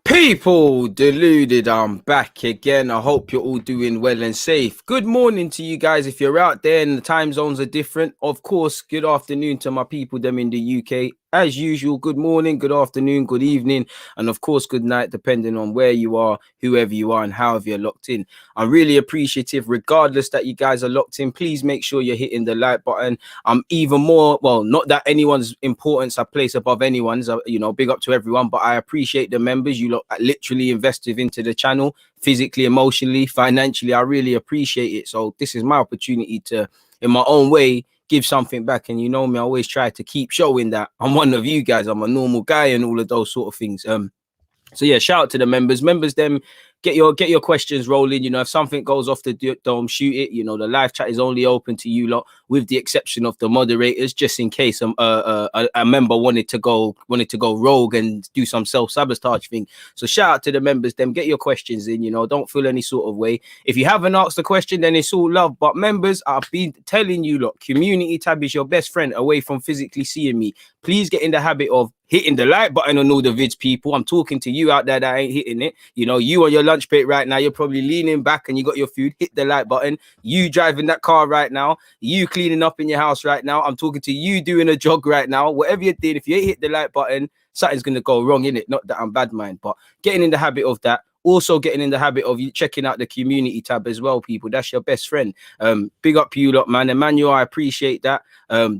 People, deluded, I'm back again. I hope you're all doing well and safe. Good morning to you guys if you're out there and the time zones are different. Of course, good afternoon to my people them in the UK. As usual, good morning, good afternoon, good evening, and of course, good night, depending on where you are, whoever you are, and however you're locked in. I'm really appreciative, regardless that you guys are locked in. Please make sure you're hitting the like button. I'm even more, well, not that anyone's importance I place above anyone's, big up to everyone, but I appreciate the members. You lot literally invested into the channel, physically, emotionally, financially. I really appreciate it. So this is my opportunity to, in my own way, give something back. And you know me, I always try to keep showing that I'm one of you guys. I'm a normal guy and all of those sort of things. So yeah, shout out to the members. Them get your questions rolling. You know, if something goes off the dome, shoot it. You know, the live chat is only open to you lot, with the exception of the moderators, just in case a member wanted to go rogue and do some self-sabotage thing. So shout out to the members. Them get your questions in. You know, don't feel any sort of way. If you haven't asked a question, then it's all love. But members, I've been telling you lot, community tab is your best friend away from physically seeing me. Please get in the habit of hitting the like button on all the vids, people. I'm talking to you out there that ain't hitting it. You know, you on your lunch break right now, you're probably leaning back and you got your food. Hit the like button. You driving that car right now, you cleaning up in your house right now, I'm talking to you doing a jog right now. Whatever you're doing, if you ain't hit the like button, something's gonna go wrong in it. Not that I'm bad mind, but getting in the habit of that. Also getting in the habit of you checking out the community tab as well, people. That's your best friend. Big up you lot, man. Emmanuel, I appreciate that.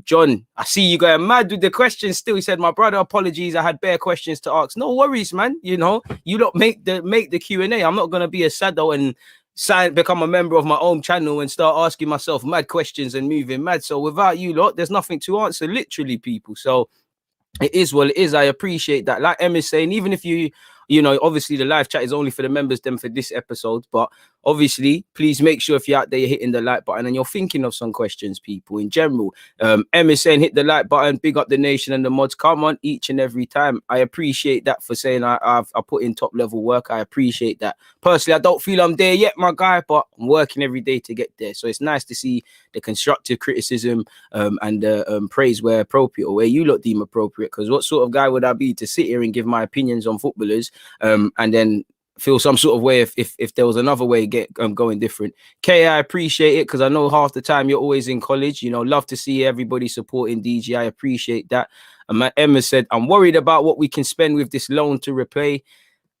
John, I see you going mad with the questions still. He said, my brother, apologies, I had bare questions to ask. No worries, man. You know, you lot make the Q&A. I'm not gonna be a sado and become a member of my own channel and start asking myself mad questions and moving mad. So without you lot, there's nothing to answer, literally, people. So it is what it is. I appreciate that. Like Em is saying, even if you know, obviously the live chat is only for the members them for this episode, but obviously please make sure if you're out there, you're hitting the like button and you're thinking of some questions, people, in general. Em is saying hit the like button, big up the nation and the mods. Come on, each and every time. I appreciate that for saying I put in top level work. I appreciate that. Personally, I don't feel I'm there yet, my guy, but I'm working every day to get there. So it's nice to see the constructive criticism and praise where appropriate, or where you lot deem appropriate. Because what sort of guy would I be to sit here and give my opinions on footballers and then feel some sort of way if there was another way going different. Kay, I appreciate it, because I know half the time you're always in college. You know, love to see everybody supporting DG. I appreciate that. And Emma said, I'm worried about what we can spend with this loan to repay.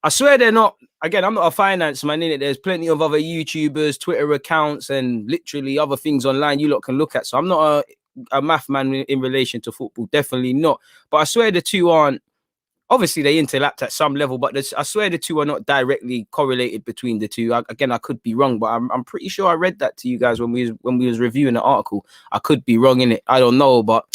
I swear they're not. Again, I'm not a finance man, innit? There's plenty of other YouTubers, Twitter accounts, and literally other things online you lot can look at. So I'm not a math man in relation to football. Definitely not. But I swear the two aren't. Obviously, they interact at some level, but I swear the two are not directly correlated between the two. Again, I could be wrong, but I'm pretty sure I read that to you guys when we was reviewing the article. I could be wrong in it. I don't know, but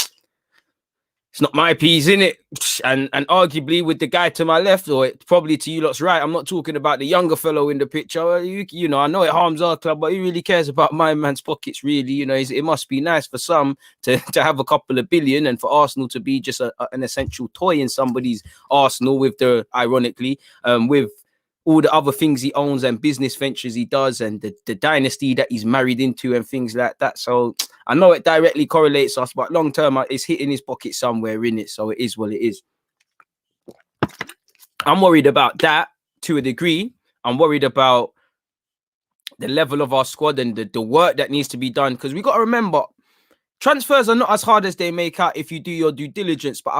it's not my piece, innit? And arguably with the guy to my left, or probably to you lot's right, I'm not talking about the younger fellow in the picture. You know, I know it harms our club, but he really cares about my man's pockets, really. You know, it must be nice for some to have a couple of billion, and for Arsenal to be just an essential toy in somebody's Arsenal, with ironically, with all the other things he owns and business ventures he does, and the dynasty that he's married into and things like that. So I know it directly correlates us, but long term, it's hitting his pocket somewhere in it. So it is what it is. I'm worried about that to a degree. I'm worried about the level of our squad and the work that needs to be done, because we got to remember, transfers are not as hard as they make out if you do your due diligence. But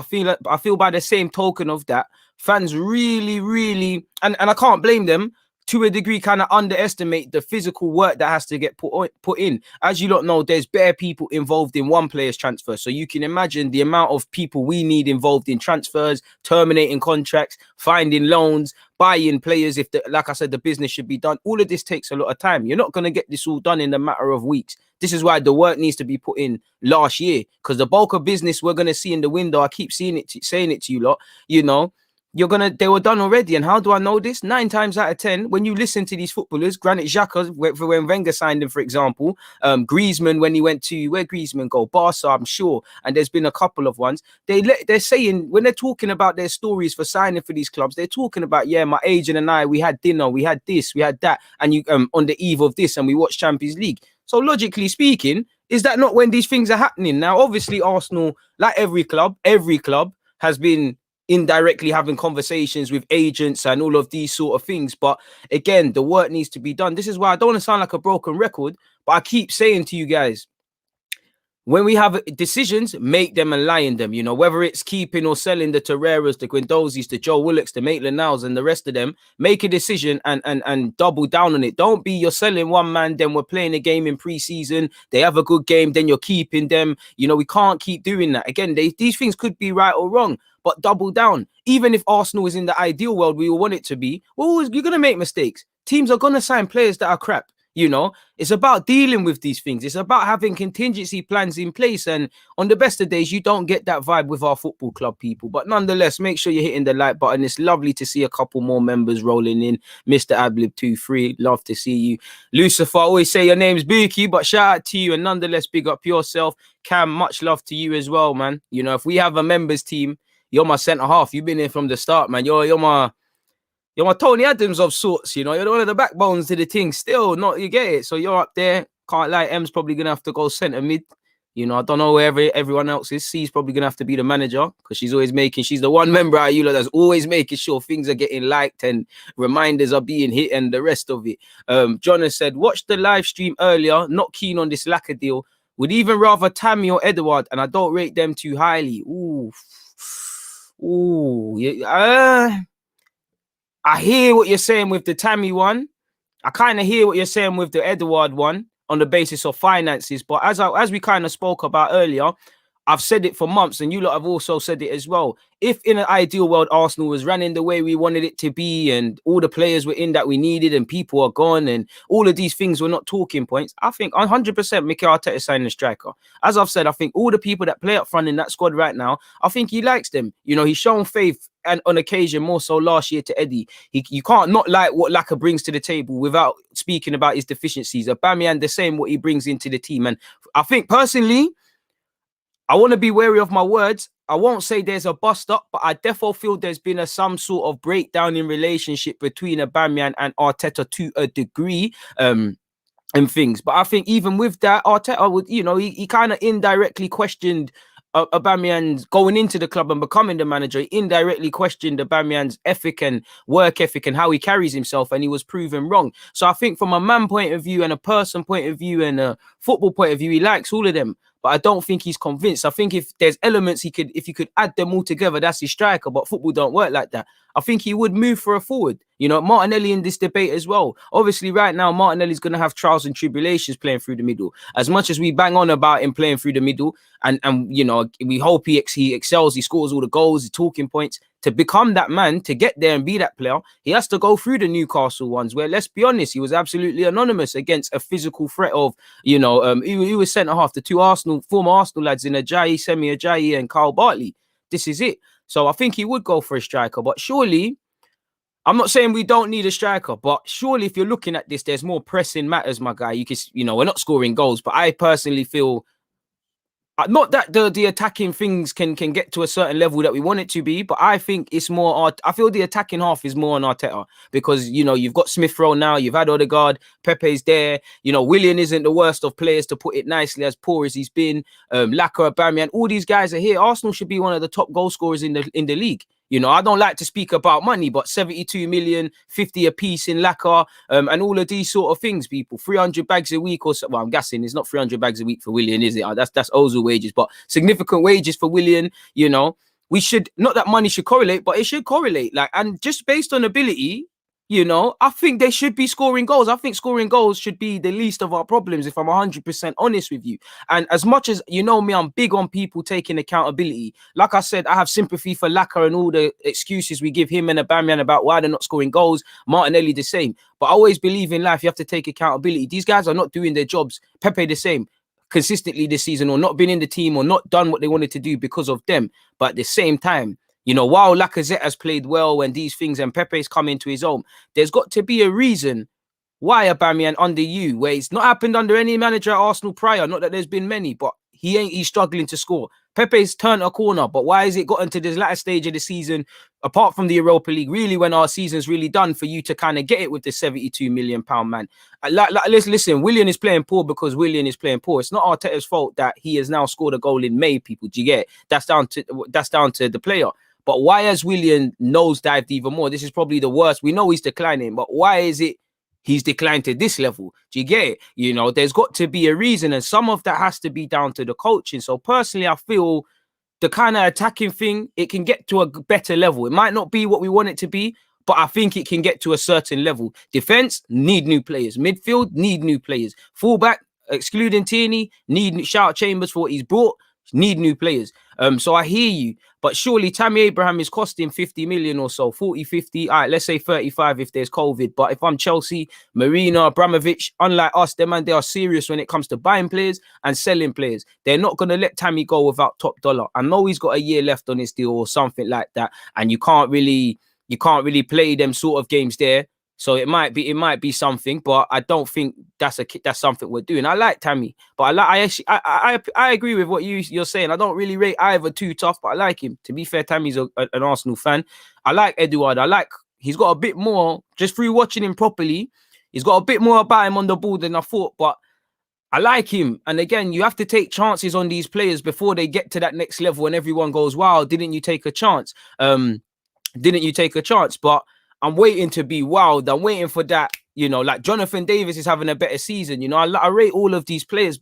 I feel by the same token of that, fans really, and I can't blame them, to a degree, kind of underestimate the physical work that has to get put in. As you lot know, there's bare people involved in one player's transfer. So you can imagine the amount of people we need involved in transfers, terminating contracts, finding loans, buying players. Like I said, the business should be done. All of this takes a lot of time. You're not going to get this all done in a matter of weeks. This is why the work needs to be put in last year, because the bulk of business we're going to see in the window, I keep saying it to you lot, you know, they were done already. And how do I know this? 9 times out of 10, when you listen to these footballers, Granit Xhaka, when Wenger signed him, for example, Griezmann, when he went to, where Griezmann go? Barca, I'm sure. And there's been a couple of ones. They're saying, when they're talking about their stories for signing for these clubs, they're talking about, yeah, my agent and I, we had dinner, we had this, we had that. And you on the eve of this, and we watched Champions League. So logically speaking, is that not when these things are happening? Now, obviously, Arsenal, like every club, has been indirectly having conversations with agents and all of these sort of things. But again, the work needs to be done. This is why I don't want to sound like a broken record, but I keep saying to you guys, when we have decisions, make them and lie in them, you know, whether it's keeping or selling the Torreiras, the Guendouzi's, the Joe Willocks, the Maitland-Niles and the rest of them, make a decision and double down on it. Don't be you're selling one man, then we're playing a game in pre-season, they have a good game, then you're keeping them. You know, we can't keep doing that. Again, these things could be right or wrong, but double down. Even if Arsenal is in the ideal world we all want it to be, well, you're going to make mistakes. Teams are going to sign players that are crap. You know, it's about dealing with these things. It's about having contingency plans in place. And on the best of days, you don't get that vibe with our football club people. But nonetheless, make sure you're hitting the like button. It's lovely to see a couple more members rolling in. Mr. Ablib23, love to see you. Lucifer, I always say your name's Buki, but shout out to you. And nonetheless, big up yourself. Cam, much love to you as well, man. You know, if we have a members team, you're my centre half. You've been here from the start, man. You're my Tony Adams of sorts, you know. You're one of the backbones to the thing. Still, not you get it. So you're up there. Can't lie. M's probably gonna have to go centre mid. You know, I don't know where everyone else is. C's probably gonna have to be the manager because she's the one member out of you that's always making sure things are getting liked and reminders are being hit and the rest of it. John has said, watch the live stream earlier. Not keen on this lacquer deal. Would even rather Tammy or Edouard, and I don't rate them too highly. Yeah. I hear what you're saying with the Tammy one. I kind of hear what you're saying with the Edouard one on the basis of finances. But as we kind of spoke about earlier, I've said it for months, and you lot have also said it as well. If in an ideal world, Arsenal was running the way we wanted it to be, and all the players were in that we needed, and people are gone, and all of these things were not talking points, I think 100% Mikel Arteta signing a striker. As I've said, I think all the people that play up front in that squad right now, I think he likes them. You know, he's shown faith, and on occasion, more so last year to Eddie. You can't not like what Laka brings to the table without speaking about his deficiencies. Aubameyang, the same, what he brings into the team. And I think personally, I want to be wary of my words. I won't say there's a bust up, but I definitely feel there's been some sort of breakdown in relationship between Aubameyang and Arteta to a degree, and things. But I think even with that, Arteta would, you know, he kind of indirectly questioned Aubameyang's going into the club and becoming the manager. He indirectly questioned Aubameyang's ethic and work ethic and how he carries himself, and he was proven wrong. So I think from a man point of view and a person point of view and a football point of view, he likes all of them. But I don't think he's convinced. I think if there's elements if you could add them all together, that's his striker. But football don't work like that. I think he would move for a forward. You know, Martinelli in this debate as well. Obviously, right now, Martinelli's going to have trials and tribulations playing through the middle. As much as we bang on about him playing through the middle, and you know, we hope he excels, he scores all the goals, the talking points. To become that man, to get there and be that player, he has to go through the Newcastle ones where, let's be honest, he was absolutely anonymous against a physical threat of, you know, he was centre half, the two former Arsenal lads in Ajayi, Semi Ajayi and Carl Bartley. This is it. So I think he would go for a striker, but surely, I'm not saying we don't need a striker, but surely if you're looking at this, there's more pressing matters, my guy. You know, we're not scoring goals, but I personally feel not that the attacking things can get to a certain level that we want it to be, but I think it's more. I feel the attacking half is more on Arteta because, you know, you've got Smith Rowe now, you've had Odegaard, Pepe's there. You know, Willian isn't the worst of players, to put it nicely, as poor as he's been. Laka, Aubameyang, all these guys are here. Arsenal should be one of the top goal scorers in the league. You know, I don't like to speak about money, but 72 million, 50 a piece in Laka, and all of these sort of things, people. 300 bags a week or so. Well, I'm guessing it's not 300 bags a week for Willian, is it? That's Ozil wages, but significant wages for Willian. You know, we should, not that money should correlate, but it should correlate. Like, and just based on ability, you know, I think they should be scoring goals. I think scoring goals should be the least of our problems, if I'm 100% honest with you. And as much as, you know me, I'm big on people taking accountability. Like I said, I have sympathy for Laka and all the excuses we give him and Aubameyang about why they're not scoring goals. Martinelli the same. But I always believe in life, you have to take accountability. These guys are not doing their jobs. Pepe the same. Consistently this season, or not been in the team, or not done what they wanted to do because of them. But at the same time, you know, while Lacazette has played well and these things, and Pepe's come into his own, there's got to be a reason why Aubameyang under you, where it's not happened under any manager at Arsenal prior. Not that there's been many, but he's struggling to score. Pepe's turned a corner, but why has it gotten to this latter stage of the season, apart from the Europa League, really when our season's really done, for you to kind of get it with the £72 million man? Listen, Willian is playing poor because Willian is playing poor. It's not Arteta's fault that he has now scored a goal in May, people. Do you get it? That's down to the player. But why has Willian nosedived even more? This is probably the worst. We know he's declining, but why is it he's declined to this level? Do you get it? You know, there's got to be a reason, and some of that has to be down to the coaching. So personally, I feel the kind of attacking thing, it can get to a better level. It might not be what we want it to be, but I think it can get to a certain level. Defense, need new players. Midfield, need new players. Fullback, excluding Tierney, need shout out Chambers for what he's brought, need new players. So I hear you, but surely Tammy Abraham is costing 50 million or so, 40, 50. All right, let's say 35 if there's COVID. But if I'm Chelsea, Marina, Abramovich, unlike us, them man, they are serious when it comes to buying players and selling players. They're not going to let Tammy go without top dollar. I know he's got a year left on his deal or something like that, and you can't really play them sort of games there. So it might be something, but I don't think that's something we're doing. I like Tammy, but I agree with what you're saying. I don't really rate either too tough, but I like him. To be fair, Tammy's an Arsenal fan. I like Edouard. He's got a bit more, just through watching him properly, he's got a bit more about him on the ball than I thought, but I like him. And again, you have to take chances on these players before they get to that next level and everyone goes, wow, didn't you take a chance? But I'm waiting to be wowed. I'm waiting for that, you know, like Jonathan Davis is having a better season. You know, I rate all of these players,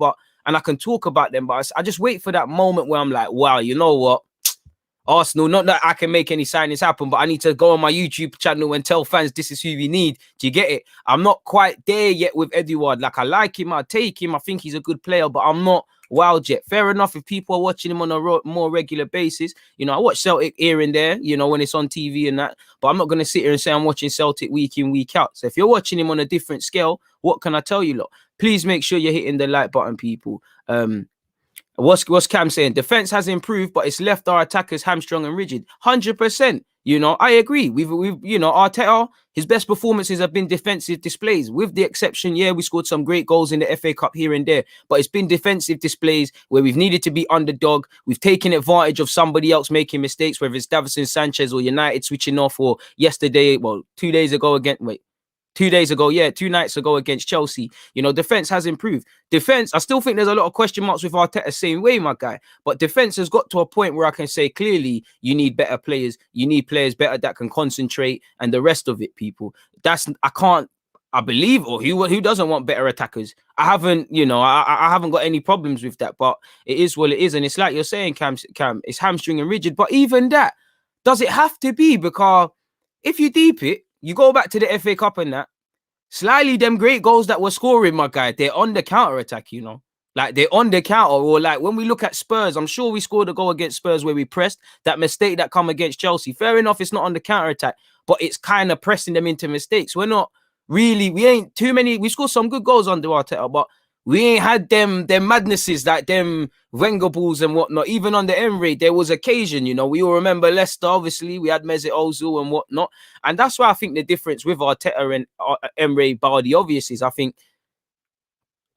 and I can talk about them, but I just wait for that moment where I'm like, wow, you know what? Arsenal, not that I can make any signings happen, but I need to go on my YouTube channel and tell fans this is who we need. Do you get it? I'm not quite there yet with Edouard. Like, I like him, I take him, I think he's a good player, but I'm not wowed yet. Fair enough if people are watching him on a more regular basis. You know, I watch Celtic here and there, you know, when it's on TV and that, but I'm not going to sit here and say I'm watching Celtic week in, week out. So if you're watching him on a different scale, what can I tell you, lot? Please make sure you're hitting the like button, people. What's Cam saying? Defense has improved, but it's left our attackers hamstrung and rigid. 100%. You know, I agree. We've you know, Arteta, his best performances have been defensive displays, with the exception, yeah, we scored some great goals in the FA Cup here and there, but it's been defensive displays where we've needed to be underdog. We've taken advantage of somebody else making mistakes, whether it's Davinson Sanchez or United switching off, or yesterday, well, 2 days ago again. 2 days ago, 2 nights ago against Chelsea. You know, defense has improved. Defense, I still think there's a lot of question marks with Arteta, same way, my guy. But defense has got to a point where I can say clearly you need better players. You need players better that can concentrate and the rest of it, people. I believe, or who doesn't want better attackers? I haven't got any problems with that, but it is what it is. And it's like you're saying, Cam, it's hamstring and rigid. But even that, does it have to be? Because if you deep it, you go back to the FA Cup and that, slightly them great goals that we're scoring, my guy, they're on the counter-attack, you know. Like, they're on the counter. Or like when we look at Spurs, I'm sure we scored a goal against Spurs where we pressed. That mistake that come against Chelsea, fair enough, it's not on the counter-attack, but it's kind of pressing them into mistakes. We ain't too many. We scored some good goals under Arteta, but we ain't had them madnesses like them Wenger balls and whatnot. Even on the Emre, there was occasion, you know. We all remember Leicester, obviously. We had Mesut Ozil and whatnot. And that's why I think the difference with Arteta and Emre, bar the obvious, is I think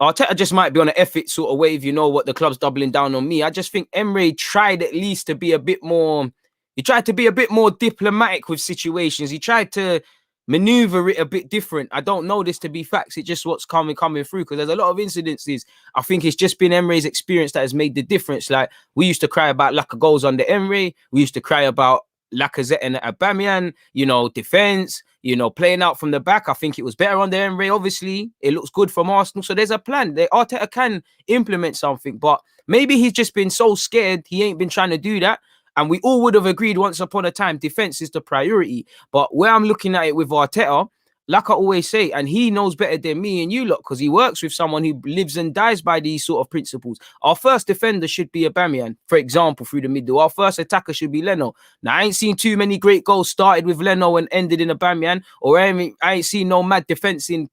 Arteta just might be on an effort sort of wave, you know, what the club's doubling down on me. I just think Emre tried at least to be a bit more... He tried to be a bit more diplomatic with situations. He tried to maneuver it a bit different. I don't know this to be facts. It's just what's coming through, because there's a lot of incidences. I think it's just been Emre's experience that has made the difference. Like, we used to cry about lack of goals under Emre. We used to cry about Lacazette and Aubameyang, you know, defense, you know, playing out from the back. I think it was better under Emre, obviously. It looks good from Arsenal. So there's a plan. Arteta can implement something, but maybe he's just been so scared he ain't been trying to do that. And we all would have agreed once upon a time, defense is the priority. But where I'm looking at it with Arteta, like I always say, and he knows better than me and you lot, because he works with someone who lives and dies by these sort of principles. Our first defender should be Aubameyang, for example, through the middle. Our first attacker should be Leno. Now, I ain't seen too many great goals started with Leno and ended in Aubameyang, or I ain't seen no mad defensive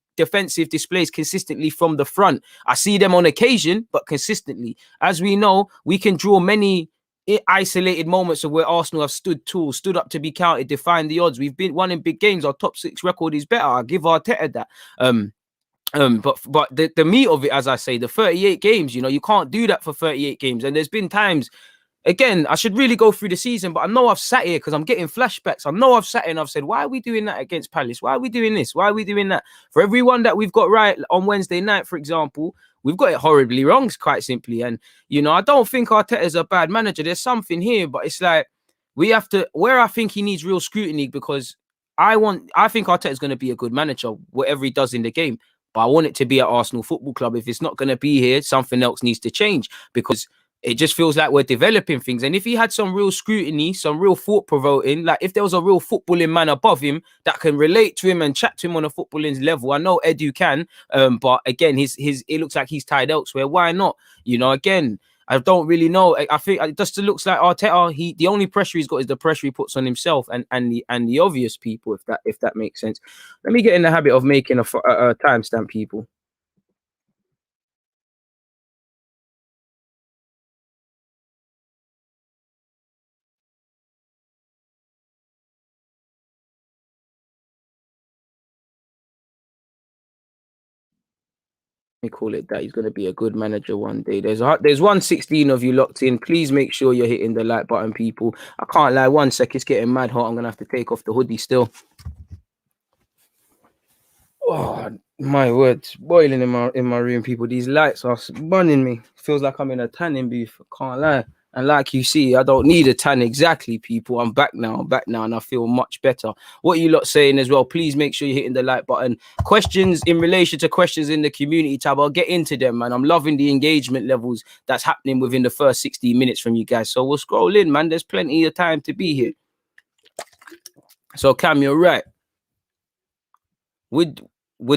displays consistently from the front. I see them on occasion, but consistently. As we know, we can draw many isolated moments of where Arsenal have stood tall, stood up to be counted, defined the odds. We've been winning big games. Our top 6 record is better. I give Arteta that. But the meat of it, as I say, the 38 games, you know, you can't do that for 38 games. And there's been times, again, I should really go through the season, but I know I've sat here because I'm getting flashbacks. I know I've sat here and I've said, why are we doing that against Palace? Why are we doing this? Why are we doing that? For everyone that we've got right on Wednesday night, for example, we've got it horribly wrong, quite simply. And, you know, I don't think Arteta's a bad manager. There's something here, but it's like, we have to, where I think he needs real scrutiny, because I think Arteta is going to be a good manager, whatever he does in the game. But I want it to be at Arsenal Football Club. If it's not going to be here, something else needs to change, because it just feels like we're developing things. And if he had some real scrutiny, some real thought provoking, like if there was a real footballing man above him that can relate to him and chat to him on a footballing level, I know Edu can, but again, it looks like he's tied elsewhere. Why not? You know, again, I don't really know. I think it just looks like Arteta. The only pressure he's got is the pressure he puts on himself and the obvious people. If that makes sense. Let me get in the habit of making a timestamp, people. Me call it that. He's going to be a good manager one day. There's 116 of you locked in. Please make sure you're hitting the like button, people. I can't lie. 1 sec, it's getting mad hot. I'm going to have to take off the hoodie still. Oh my word, it's boiling in my room, people. These lights are burning me. Feels like I'm in a tanning booth. I can't lie. And like you see, I don't need a tan exactly, people. I'm back now, and I feel much better. What are you lot saying as well? Please make sure you're hitting the like button. Questions in relation to questions in the community tab, I'll get into them, man. I'm loving the engagement levels that's happening within the first 60 minutes from you guys. So we'll scroll in, man. There's plenty of time to be here. So Cam, you're right. Would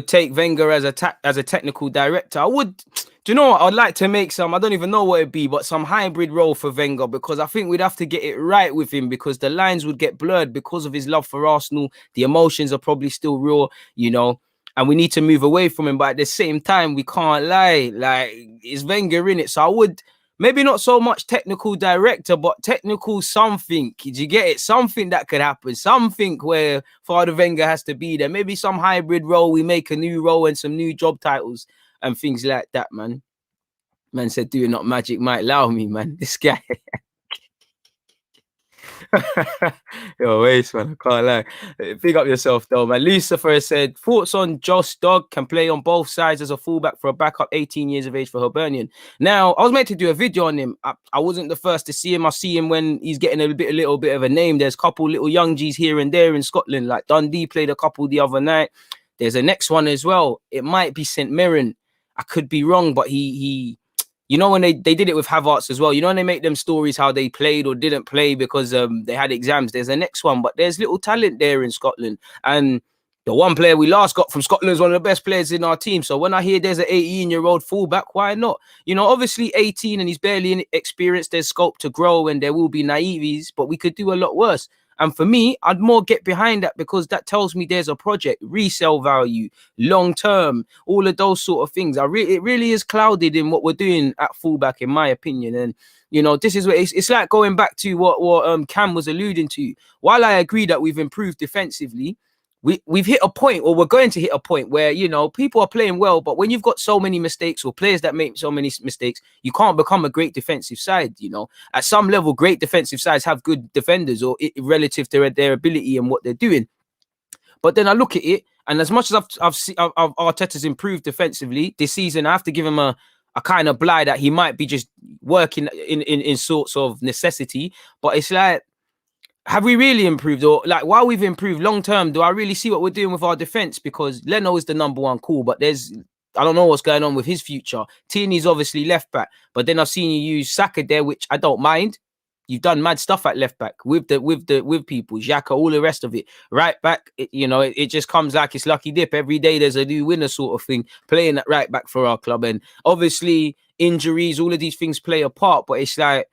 take Wenger as a technical director. I would. Do you know what? I'd like to make some, I don't even know what it'd be, but some hybrid role for Wenger, because I think we'd have to get it right with him, because the lines would get blurred because of his love for Arsenal. The emotions are probably still raw, you know, and we need to move away from him. But at the same time, we can't lie. Like, it's Wenger in it. So I would, maybe not so much technical director, but technical something. Did you get it? Something that could happen. Something where Father Wenger has to be there. Maybe some hybrid role. We make a new role and some new job titles and things like that, man. Man said, "Do not magic might allow me, man." This guy. Yo, waste, man. I can't lie. Big up yourself, though, man. Lucifer said, thoughts on Josh Dog can play on both sides as a fullback for a backup, 18 years of age for Hibernian. Now, I was meant to do a video on him. I wasn't the first to see him. I see him when he's getting a little bit of a name. There's a couple little young G's here and there in Scotland. Like Dundee played a couple the other night. There's a next one as well. It might be St. Mirren. I could be wrong, but he you know, when they did it with Havertz as well, you know, when they make them stories how they played or didn't play because they had exams. There's a next one, but there's little talent there in Scotland. And the one player we last got from Scotland is one of the best players in our team. So when I hear there's an 18-year-old fullback, why not? You know, obviously 18 and he's barely experienced. There's scope to grow and there will be naives, but we could do a lot worse. And for me, I'd more get behind that, because that tells me there's a project, resale value, long term, all of those sort of things. It really is clouded in what we're doing at fullback, in my opinion. And you know, this is what it's like, going back to what Cam was alluding to. While I agree that we've improved defensively, we've hit a point, or we're going to hit a point where, you know, people are playing well, but when you've got so many mistakes, or players that make so many mistakes, you can't become a great defensive side. You know, at some level, great defensive sides have good defenders, or relative to their ability and what they're doing. But then I look at it, and as much as I've seen Arteta's improved defensively this season, I have to give him a kind of blight that he might be just working in sorts of necessity. But it's like, have we really improved? Or like, while we've improved long term, do I really see what we're doing with our defense? Because Leno is the number one call, but I don't know what's going on with his future. Tierney's obviously left back, but then I've seen you use Saka there, which I don't mind. You've done mad stuff at left back with people, Xhaka, all the rest of it. Right back, it just comes like it's lucky dip. Every day there's a new winner sort of thing, playing at right back for our club. And obviously injuries, all of these things play a part, but it's like,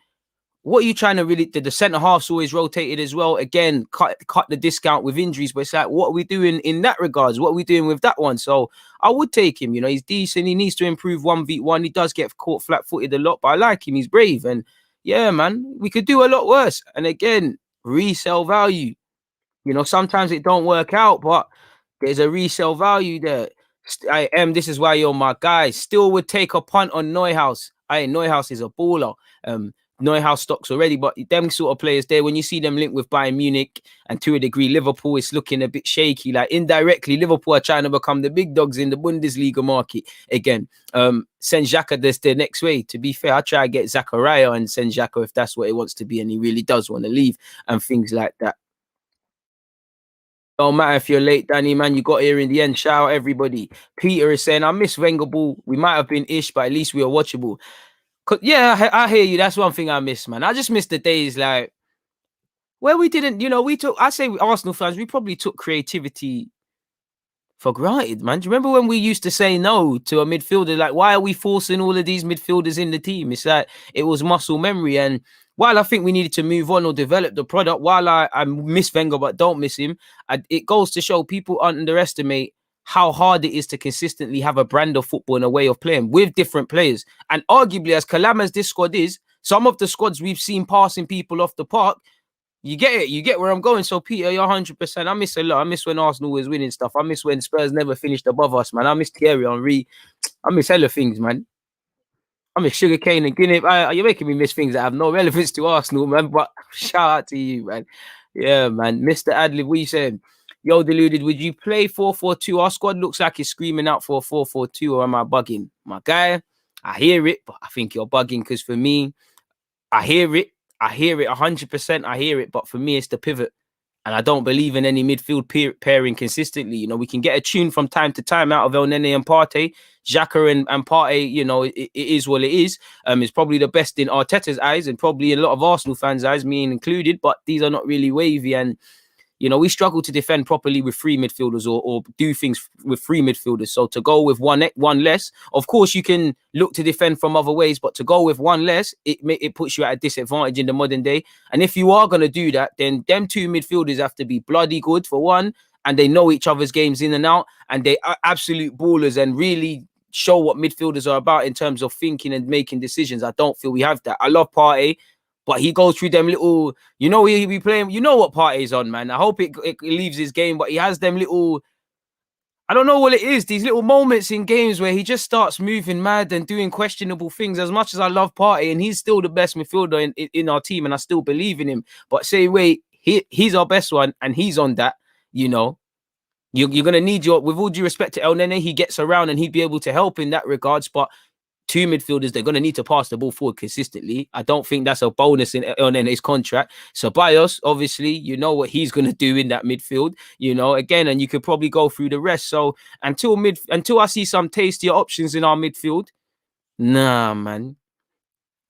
what are you trying to really do? The centre half's always rotated as well. Again, cut the discount with injuries, but it's like, what are we doing in that regards? What are we doing with that one? So I would take him. You know, he's decent. He needs to improve 1v1. He does get caught flat-footed a lot, but I like him. He's brave. And yeah, man, we could do a lot worse. And again, resale value. You know, sometimes it don't work out, but there's a resale value there. This is why you're my guy. Still would take a punt on Neuhaus. Neuhaus is a baller. Neuhaus stocks already, but them sort of players there, when you see them linked with Bayern Munich and to a degree Liverpool, it's looking a bit shaky. Like indirectly, Liverpool are trying to become the big dogs in the Bundesliga market again. Send Xhaka this the next way. To be fair, I try to get Zachariah and send Xhaka if that's what it wants to be, and he really does want to leave and things like that. Don't matter if you're late, Danny, man. You got here in the end. Shout out everybody. Peter is saying, I miss Wenger ball. We might have been ish, but at least we are watchable. Yeah, I hear you. That's one thing I miss, man. I just miss the days like where we didn't, we took, I say Arsenal fans, we probably took creativity for granted, man. Do you remember when we used to say no to a midfielder? Like, why are we forcing all of these midfielders in the team? It's like it was muscle memory. And while I think we needed to move on or develop the product, while I miss Wenger but don't miss him, it goes to show people underestimate how hard it is to consistently have a brand of football and a way of playing with different players. And arguably, as Kalam as this squad is, some of the squads we've seen passing people off the park, you get it. You get where I'm going. So, Peter, you're 100%. I miss a lot. I miss when Arsenal was winning stuff. I miss when Spurs never finished above us, man. I miss Thierry Henry. I miss hella things, man. I miss Sugarcane and Guinea. You're making me miss things that have no relevance to Arsenal, man. But shout out to you, man. Yeah, man. Mr. Adlib, what you saying? Yo, Deluded, would you play 4-4-2? Our squad looks like it's screaming out for 4-4-2, or am I bugging? My guy, I hear it, but I think you're bugging because for me, I hear it 100%. I hear it, but for me, it's the pivot. And I don't believe in any midfield pairing consistently. We can get a tune from time to time out of El Nene and Partey. Xhaka and Partey, it is what it is. It's probably the best in Arteta's eyes and probably in a lot of Arsenal fans' eyes, me included, but these are not really wavy. And we struggle to defend properly with three midfielders or do things with three midfielders. So to go with one less, of course, you can look to defend from other ways, but to go with one less, it puts you at a disadvantage in the modern day. And if you are going to do that, then them two midfielders have to be bloody good for one, and they know each other's games in and out, and they are absolute ballers and really show what midfielders are about in terms of thinking and making decisions. I don't feel we have that. I love Partey, but he goes through them little, he be playing, what Partey's on, man. I hope it leaves his game, but he has them little, I don't know what it is, these little moments in games where he just starts moving mad and doing questionable things. As much as I love Partey, and he's still the best midfielder in our team, and I still believe in him. But say, wait, he's our best one, and he's on that, you're going to need with all due respect to El Nene, he gets around and he'd be able to help in that regards, but two midfielders, they're going to need to pass the ball forward consistently. I don't think that's a bonus in his contract. So Ceballos, obviously, you know what he's going to do in that midfield, again, and you could probably go through the rest. So until I see some tastier options in our midfield, nah, man.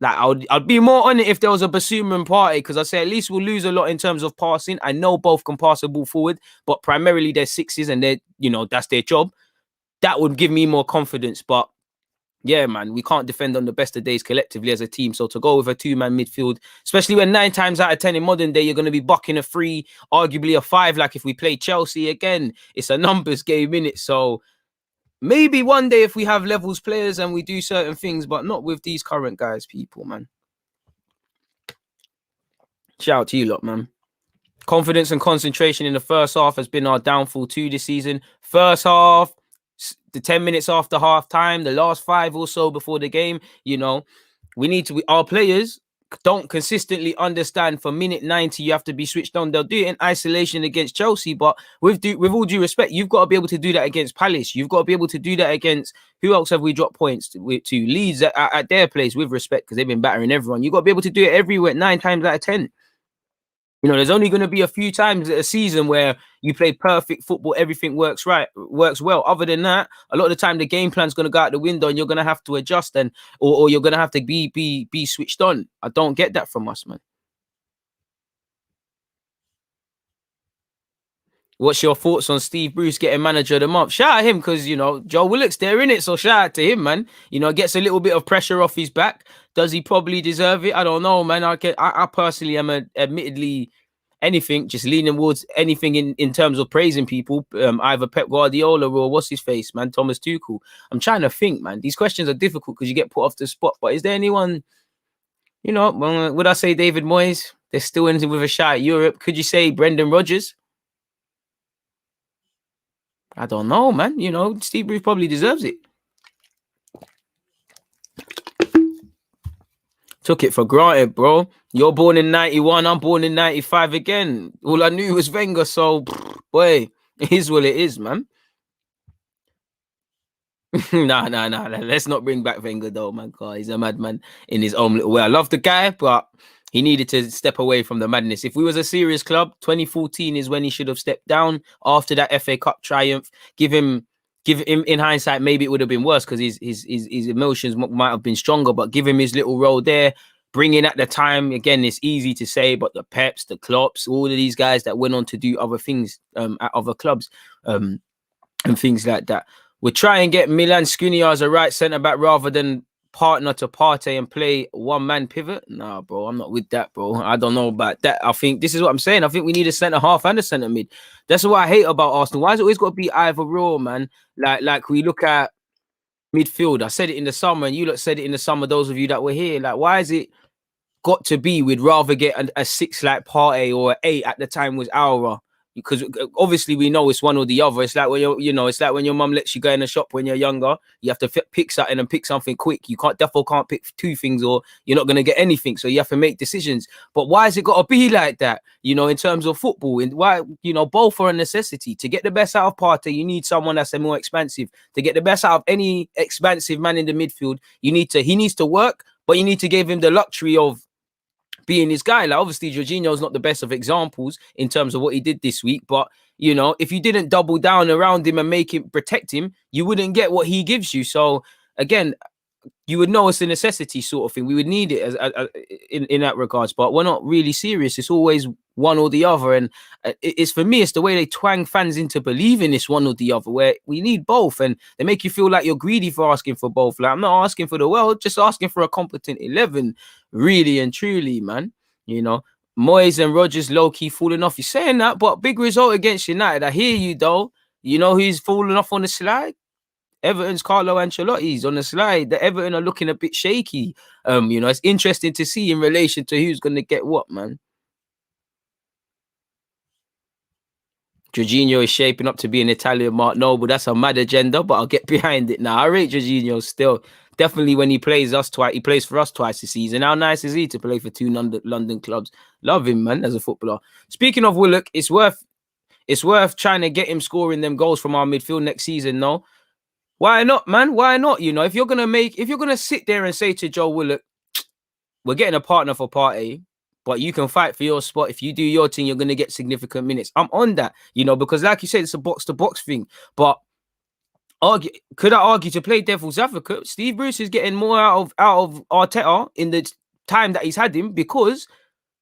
Like I'd be more on it if there was a Basuma and Partey, because I say at least we'll lose a lot in terms of passing. I know both can pass the ball forward, but primarily they're sixes and they're, that's their job. That would give me more confidence, but yeah, man, we can't defend on the best of days collectively as a team. So to go with a two-man midfield, especially when 9 times out of 10 in modern day, you're going to be bucking a 3, arguably a 5. Like if we play Chelsea again, it's a numbers game, innit? So maybe one day if we have levels players and we do certain things, but not with these current guys, people, man. Shout out to you lot, man. Confidence and concentration in the first half has been our downfall too this season. First half, the 10 minutes after half time, the last 5 or so before the game, our players don't consistently understand for minute 90 you have to be switched on. They'll do it in isolation against Chelsea, but with all due respect, you've got to be able to do that against Palace. You've got to be able to do that against, who else have we dropped points to Leeds at their place, with respect, because they've been battering everyone. You've got to be able to do it everywhere 9 times out of 10. There's only going to be a few times a season where you play perfect football, everything works well. Other than that, a lot of the time the game plan's going to go out the window and you're going to have to adjust or you're going to have to be switched on. I don't get that from us, man. What's your thoughts on Steve Bruce getting manager of the month? Shout out him because, Joe Willock's there in it. So shout out to him, man. Gets a little bit of pressure off his back. Does he probably deserve it? I don't know, man. I personally am admittedly anything, just leaning towards anything in terms of praising people. Either Pep Guardiola or what's his face, man, Thomas Tuchel. I'm trying to think, man. These questions are difficult because you get put off the spot. But is there anyone, would I say David Moyes? They're still in with a shot at Europe. Could you say Brendan Rodgers? I don't know, man. Steve Bruce probably deserves it. Took it for granted, bro. You're born in 91, I'm born in 95 again. All I knew was Wenger, so boy, it is what it is, man. Nah. Let's not bring back Wenger though, man. God, he's a madman in his own little way. I love the guy, but he needed to step away from the madness. If we was a serious club, 2014 is when he should have stepped down after that FA Cup triumph. Give him in hindsight, maybe it would have been worse because his emotions might have been stronger, but give him his little role there. Bring in at the time, again, it's easy to say, but the Peps, the Klopps, all of these guys that went on to do other things at other clubs and things like that. We'll try and get Milan Skriniar as a right centre back rather than partner to Partey and play one man pivot. Nah, bro, I'm not with that, bro. I don't know about that. I think this is what I'm saying. I think we need a centre half and a centre mid. That's what I hate about Arsenal. Why is it always got to be either or, man? Like we look at midfield. I said it in the summer, and you lot said it in the summer. Those of you that were here, like, why is it got to be? We'd rather get a 6 like Partey or an 8 at the time was Aura. Because obviously we know it's one or the other. It's like when it's like when your mum lets you go in the shop when you're younger. You have to pick something and pick something quick. You can't pick 2 things, or you're not gonna get anything. So you have to make decisions. But why has it got to be like that? In terms of football, and why both are a necessity. To get the best out of Partey, you need someone that's more expansive. To get the best out of any expansive man in the midfield, he needs to work, but you need to give him the luxury of being his guy. Like, obviously Jorginho's not the best of examples in terms of what he did this week, but if you didn't double down around him and protect him, you wouldn't get what he gives you. So again, you would know it's a necessity sort of thing. We would need it in that regards, but we're not really serious. It's always one or the other, and it's for me, it's the way they twang fans into believing it's one or the other, where we need both, and they make you feel like you're greedy for asking for both. Like, I'm not asking for the world, just asking for a competent 11, really and truly, man. Moyes and Rodgers low-key falling off. You're saying that, but big result against United. I hear you though. You know who's falling off on the slide? Everton's Carlo Ancelotti's on the slide. The Everton are looking a bit shaky. It's interesting to see in relation to who's going to get what, man. Jorginho is shaping up to be an Italian Mark Noble. That's a mad agenda, but I'll get behind it now. I rate Jorginho still. Definitely when he plays us twice, he plays for us twice a season. How nice is he to play for 2 London clubs? Love him, man, as a footballer. Speaking of Willock, it's worth trying to get him scoring them goals from our midfield next season, no? Why not, man? Why not? If you're gonna sit there and say to Joe Willock, we're getting a partner for Partey, but you can fight for your spot. If you do your thing, you're gonna get significant minutes. I'm on that, because like you said, it's a box to box thing. But could I argue to play devil's advocate? Steve Bruce is getting more out of Arteta in the time that he's had him, because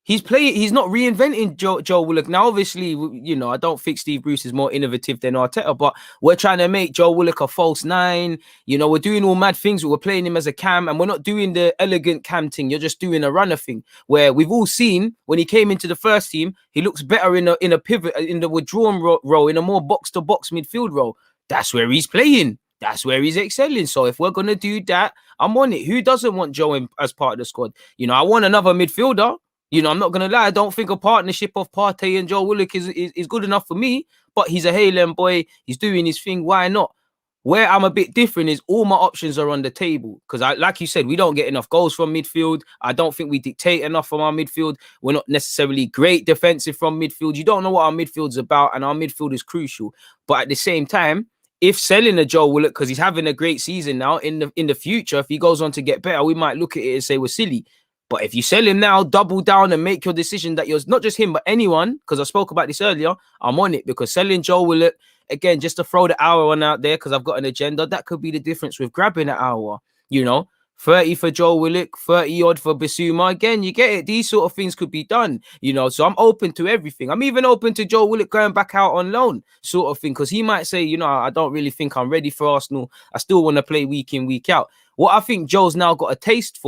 he's not reinventing Joe Willock. Now, obviously, I don't think Steve Bruce is more innovative than Arteta, but we're trying to make Joe Willock a false 9. We're doing all mad things. We're playing him as a cam, and we're not doing the elegant cam thing. You're just doing a runner thing, where we've all seen when he came into the first team, he looks better in a pivot, in the withdrawn role, in a more box-to-box midfield role. That's where he's playing. That's where he's excelling. So if we're going to do that, I'm on it. Who doesn't want Joe as part of the squad? I want another midfielder. I'm not going to lie. I don't think a partnership of Partey and Joe Willock is good enough for me, but he's a Highland boy. He's doing his thing. Why not? Where I'm a bit different is all my options are on the table, because like you said, we don't get enough goals from midfield. I don't think we dictate enough from our midfield. We're not necessarily great defensive from midfield. You don't know what our midfield's about, and our midfield is crucial. But at the same time, if selling a Joe Willock, because he's having a great season now, in the future, if he goes on to get better, we might look at it and say we're silly. But if you sell him now, double down and make your decision that you're not just him, but anyone, because I spoke about this earlier, I'm on it, because selling Joe Willock, again, just to throw the hour one out there, because I've got an agenda, that could be the difference with grabbing an hour, 30 for Joe Willock, 30 odd for Bissouma. Again, you get it. These sort of things could be done, so I'm open to everything. I'm even open to Joe Willock going back out on loan, sort of thing, because he might say, I don't really think I'm ready for Arsenal. I still want to play week in, week out. What I think Joe's now got a taste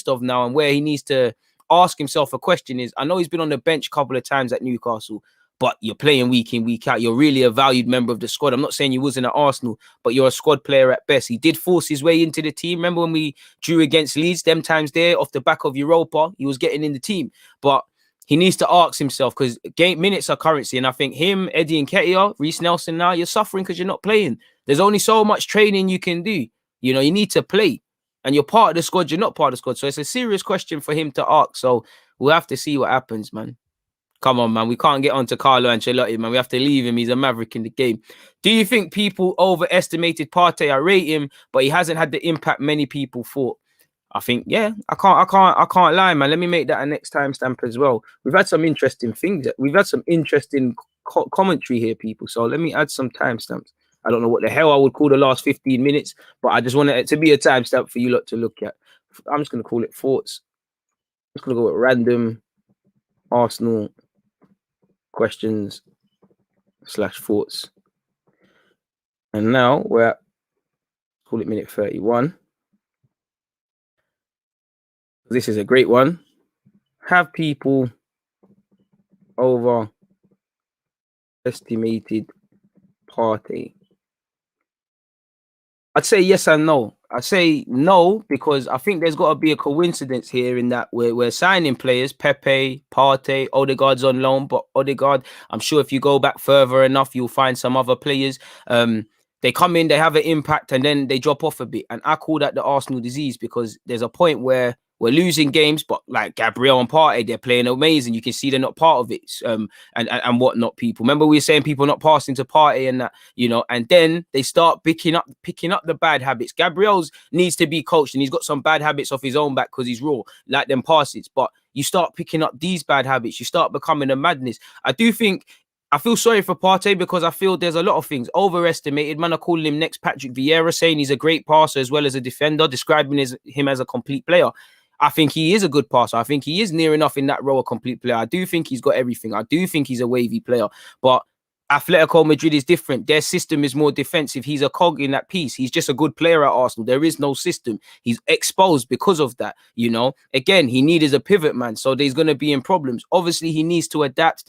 of now, and where he needs to ask himself a question is, I know he's been on the bench a couple of times at Newcastle, but you're playing week in, week out. You're really a valued member of the squad. I'm not saying you wasn't at Arsenal, but you're a squad player at best. He did force his way into the team. Remember when we drew against Leeds, them times there, off the back of Europa, he was getting in the team. But he needs to ask himself, because game minutes are currency. And I think him, Eddie Nketiah, Reece Nelson, now you're suffering because you're not playing. There's only so much training you can do. You need to play. and you're part of the squad, you're not part of the squad. So it's a serious question for him to ask. So we'll have to see what happens, man. Come on, man. We can't get on to Carlo Ancelotti, man. We have to leave him. He's a maverick in the game. Do you think people overestimated Partey? I rate him, but he hasn't had the impact many people thought. I think, yeah, I can't lie, man. Let me make that a next timestamp as well. We've had some interesting things. We've had some interesting commentary here, people. So let me add some timestamps. I don't know what the hell I would call the last 15 minutes, but I just wanted it to be a timestamp for you lot to look at. I'm just going to call it thoughts. I'm just going to go with random Arsenal questions / thoughts. And now we're at, call it minute 31. This is a great one. Have people overestimated Partey? I'd say yes and no. I say no because I think there's got to be a coincidence here in that we're signing players, Pepe, Partey, Odegaard's on loan, but Odegaard, I'm sure if you go back further enough, you'll find some other players. They come in, they have an impact, and then they drop off a bit. And I call that the Arsenal disease because there's a point where we're losing games, but like Gabriel and Partey, they're playing amazing. You can see they're not part of it, and whatnot. People remember we were saying people not passing to Partey and that, and then they start picking up the bad habits. Gabriel's needs to be coached, and he's got some bad habits off his own back because he's raw, like them passes. But you start picking up these bad habits, you start becoming a madness. I feel sorry for Partey because I feel there's a lot of things overestimated. Man are calling him next Patrick Vieira, saying he's a great passer as well as a defender, describing him as a complete player. I think he is a good passer. I think he is near enough in that role a complete player. I do think he's got everything. I do think he's a wavy player. But Atletico Madrid is different. Their system is more defensive. He's a cog in that piece. He's just a good player at Arsenal. There is no system. He's exposed because of that, Again, he needed a pivot man, so there's going to be in problems. Obviously, he needs to adapt.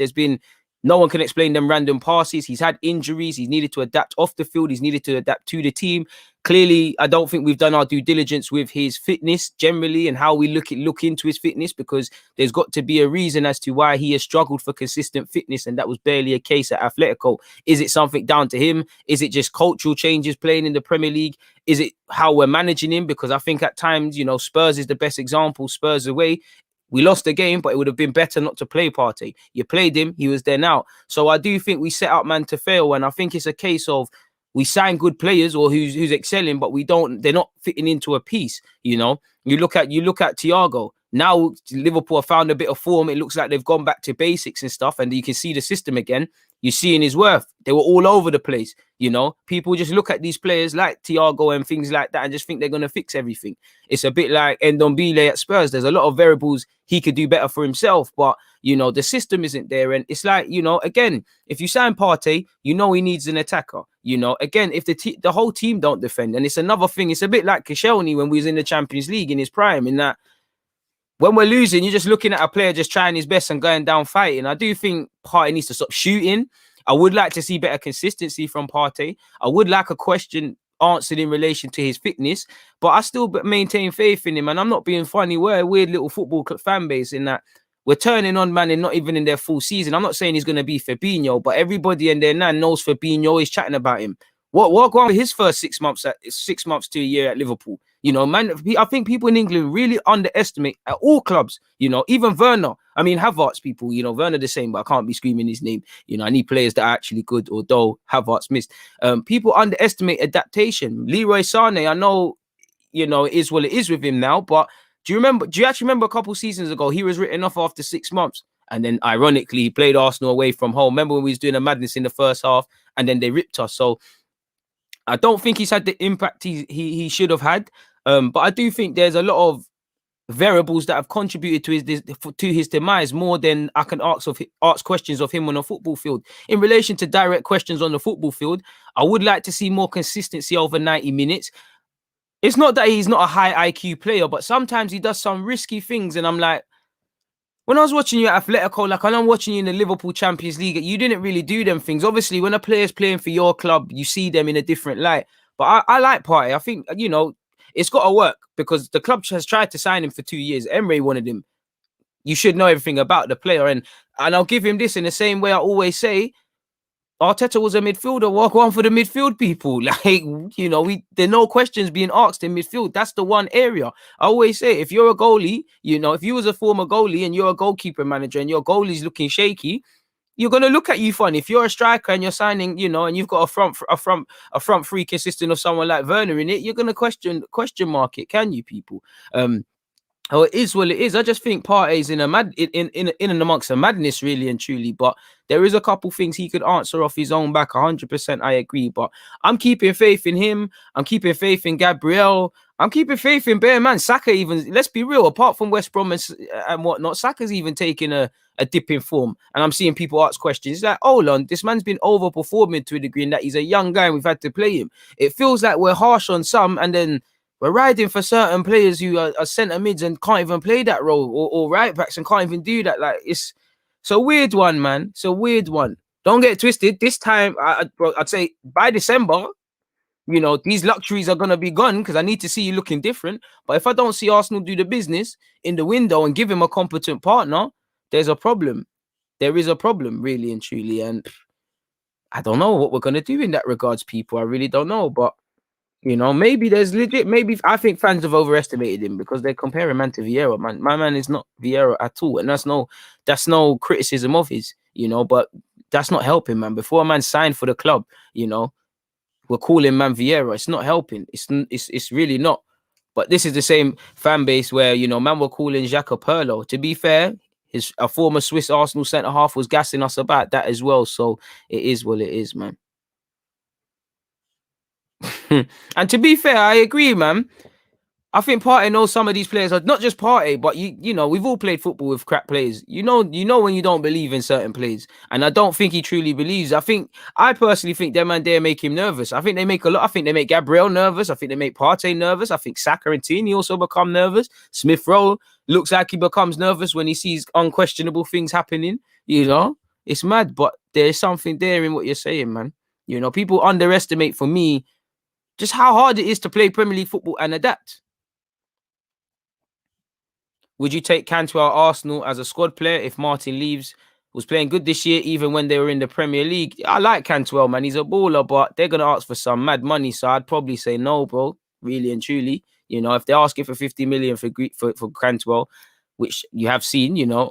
No one can explain them random passes. He's had injuries. He's needed to adapt off the field. He's needed to adapt to the team. Clearly, I don't think we've done our due diligence with his fitness generally and how we look into his fitness, because there's got to be a reason as to why he has struggled for consistent fitness, and that was barely a case at Atletico. Is it something down to him? Is it just cultural changes playing in the Premier League? Is it how we're managing him? Because I think at times, Spurs is the best example. Spurs away. We lost the game, but it would have been better not to play Partey. You played him, he was there now. So I do think we set up man to fail, and I think it's a case of we sign good players or who's excelling, but they're not fitting into a piece. You look at Thiago. Now Liverpool have found a bit of form. It looks like they've gone back to basics and stuff, and you can see the system again. You're seeing his worth. They were all over the place. People just look at these players like Thiago and things like that and just think they're going to fix everything. It's a bit like Ndombele at Spurs. There's a lot of variables he could do better for himself, but the system isn't there. And it's like, again, if you sign Partey, he needs an attacker. Again, if the whole team don't defend, and it's another thing. It's a bit like Koscielny when we was in the Champions League in his prime, in that when we're losing, you're just looking at a player just trying his best and going down fighting. I do think Partey needs to stop shooting. I would like to see better consistency from Partey. I would like a question answered in relation to his fitness, but I still maintain faith in him. And I'm not being funny. We're a weird little football fan base in that we're turning on man and not even in their full season. I'm not saying he's going to be Fabinho, but everybody and their nan knows Fabinho is chatting about him. What going with his first 6 months to a year at Liverpool? Man, I think people in England really underestimate at all clubs, even Werner. I mean, Havertz people, Werner the same, but I can't be screaming his name. I need players that are actually good, although Havertz missed. People underestimate adaptation. Leroy Sané, I know, it is what it is with him now, but do you actually remember a couple seasons ago, he was written off after 6 months? And then ironically, he played Arsenal away from home. Remember when we was doing a madness in the first half and then they ripped us? So I don't think he's had the impact he should have had. But I do think there's a lot of variables that have contributed to his demise more than I can ask questions of him on a football field. In relation to direct questions on the football field, I would like to see more consistency over 90 minutes. It's not that he's not a high IQ player, but sometimes he does some risky things. And I'm like, when I was watching you at Atletico, like when I'm watching you in the Liverpool Champions League, you didn't really do them things. Obviously, when a player's playing for your club, you see them in a different light. But I like Partey. I think, it's got to work because the club has tried to sign him for 2 years. Emery wanted him. You should know everything about the player. And I'll give him this in the same way I always say, Arteta was a midfielder. Walk on for the midfield people. Like, you know, there are no questions being asked in midfield. That's the one area. I always say, if you're a goalie, you know, if you was a former goalie and you're a goalkeeper manager and your goalie's looking shaky, you're gonna look at you funny. If you're a striker and you're signing, you know, and you've got a front three consisting of someone like Werner in it, you're gonna question mark it, can you, people? Oh, it is what it is. I just think Partey's in and amongst a madness, really and truly. But there is a couple things he could answer off his own back. 100%, I agree. But I'm keeping faith in him. I'm keeping faith in Gabriel. I'm keeping faith in Bear Man. Saka even, let's be real, apart from West Brom and whatnot, Saka's even taking a dip in form. And I'm seeing people ask questions. It's like, hold on, this man's been overperforming to a degree in that he's a young guy and we've had to play him. It feels like we're harsh on some and then we're riding for certain players who are centre mids and can't even play that role, or right backs and can't even do that. Like, it's a weird one, man. It's a weird one. Don't get twisted. This time, I'd say by December, you know, these luxuries are going to be gone because I need to see you looking different. But if I don't see Arsenal do the business in the window and give him a competent partner, there's a problem. There is a problem, really and truly. And I don't know what we're going to do in that regards, people. I really don't know. But you know, maybe there's legit. Maybe I think fans have overestimated him because they're comparing man to Vieira. Man, my man is not Vieira at all, and that's no criticism of his. You know, but that's not helping, man. Before a man signed for the club, you know, we're calling man Vieira. It's not helping. It's really not. But this is the same fan base where, you know, man, we're calling Xhaka Pirlo. To be fair, a former Swiss Arsenal centre half was gassing us about that as well. So it is what it is, man. And to be fair, I agree, man. I think Partey knows some of these players are not just Partey, but you know, we've all played football with crap players. You know when you don't believe in certain players, and I don't think he truly believes. I personally think them and they make him nervous. I think they make I think they make Gabriel nervous. I think they make Partey nervous. I think Saka and Tini also become nervous. Smith Rowe looks like he becomes nervous when he sees unquestionable things happening. You know, it's mad, but there's something there in what you're saying, man. You know, people underestimate, for me, just how hard it is to play Premier League football and adapt. Would you take Cantwell Arsenal as a squad player if Martin leaves? Was playing good this year, even when they were in the Premier League. I like Cantwell, man. He's a baller, but they're going to ask for some mad money. So I'd probably say no, bro. Really and truly. You know, if they're asking for 50 million for Cantwell, which you have seen, you know,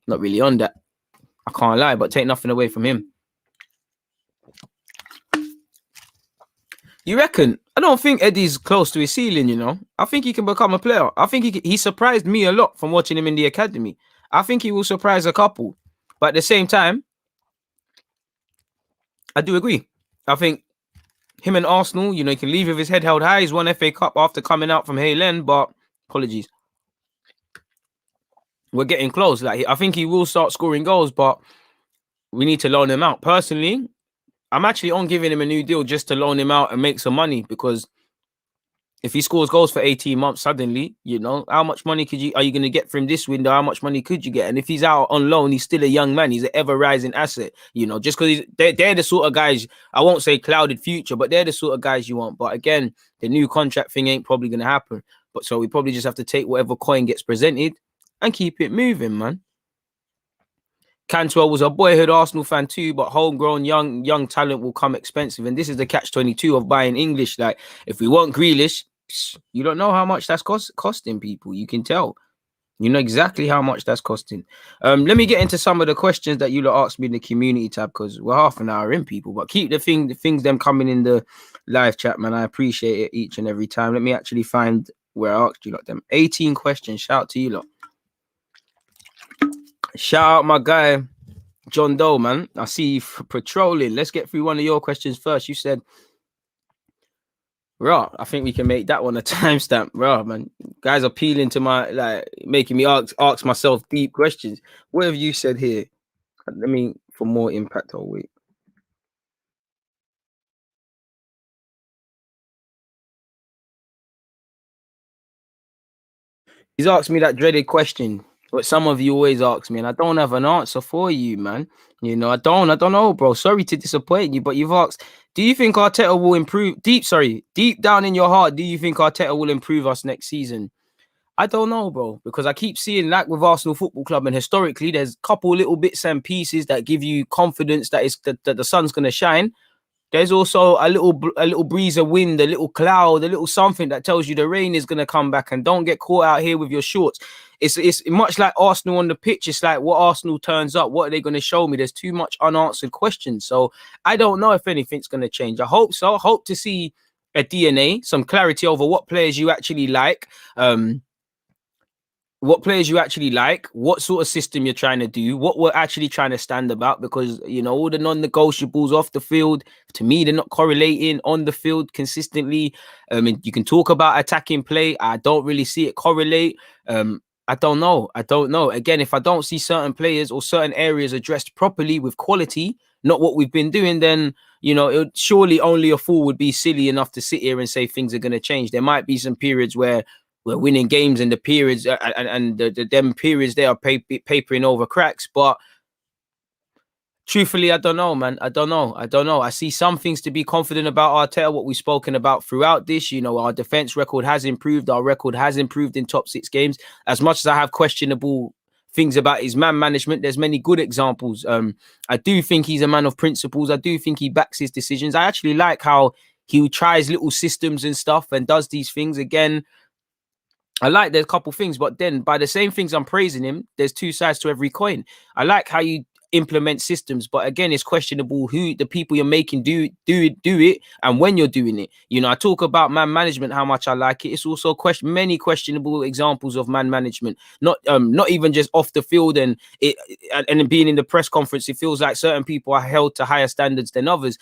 not really on that. I can't lie, but take nothing away from him. You reckon? I don't think Eddie's close to his ceiling, you know. I think he can become a player. I think he surprised me a lot from watching him in the academy. I think he will surprise a couple. But at the same time, I do agree. I think him and Arsenal, you know, he can leave with his head held high. He's won FA Cup after coming out from Halen, but apologies. We're getting close. Like, I think he will start scoring goals, but we need to loan him out. Personally, I'm actually on giving him a new deal just to loan him out and make some money, because if he scores goals for 18 months suddenly, you know, how much money are you going to get from this window? How much money could you get? And if he's out on loan, he's still a young man. He's an ever-rising asset, you know, just because they're the sort of guys, I won't say clouded future, but they're the sort of guys you want. But again, the new contract thing ain't probably going to happen. But so we probably just have to take whatever coin gets presented and keep it moving, man. Cantwell was a boyhood Arsenal fan too, but homegrown young talent will come expensive. And this is the catch-22 of buying English. Like, if we want Grealish, you don't know how much that's costing people. You can tell. You know exactly how much that's costing. Let me get into some of the questions that you lot asked me in the community tab, because we're half an hour in, people. But keep the things them coming in the live chat, man. I appreciate it each and every time. Let me actually find where I asked you lot them. 18 questions. Shout out to you lot. Shout out my guy, John Doe, man. I see you patrolling. Let's get through one of your questions first. You said, raw, I think we can make that one a timestamp. Raw, man. Guys are appealing to my, like, making me ask myself deep questions. What have you said here? Let me, for more impact, I'll wait. He's asked me that dreaded question, what some of you always ask me, and I don't have an answer for you, man. You know, I don't know, bro. Sorry to disappoint you, but you've asked, do you think Arteta will improve? Deep down in your heart, do you think Arteta will improve us next season? I don't know, bro, because I keep seeing, like with Arsenal Football Club, and historically, there's a couple little bits and pieces that give you confidence that that the sun's gonna shine. There's also a little breeze of wind, a little cloud, a little something that tells you the rain is gonna come back. And don't get caught out here with your shorts. It's much like Arsenal on the pitch. It's like, what Arsenal turns up, what are they gonna show me? There's too much unanswered questions. So I don't know if anything's gonna change. I hope so. I hope to see a DNA, some clarity over what players you actually like. What players you actually like, what sort of system you're trying to do, what we're actually trying to stand about, because, you know, all the non-negotiables off the field, to me, they're not correlating on the field consistently. And you can talk about attacking play. I don't really see it correlate. I don't know. Again, if I don't see certain players or certain areas addressed properly with quality, not what we've been doing, then, you know, surely only a fool would be silly enough to sit here and say things are going to change. There might be some periods where we're winning games, and the periods and them periods they are papering over cracks. But truthfully, I don't know, man. I don't know. I see some things to be confident about Arteta, what we've spoken about throughout this. You know, our defense record has improved. Our record has improved in top 6 games. As much as I have questionable things about his man management, there's many good examples. I do think he's a man of principles. I do think he backs his decisions. I actually like how he tries little systems and stuff and does these things. Again, I like there's a couple things, but then by the same things I'm praising him, there's two sides to every coin. I like how you implement systems, but again, it's questionable who the people you're making do it and when you're doing it. You know, I talk about man management, how much I like it. It's also many questionable examples of man management, not even just off the field and being in the press conference. It feels like certain people are held to higher standards than others.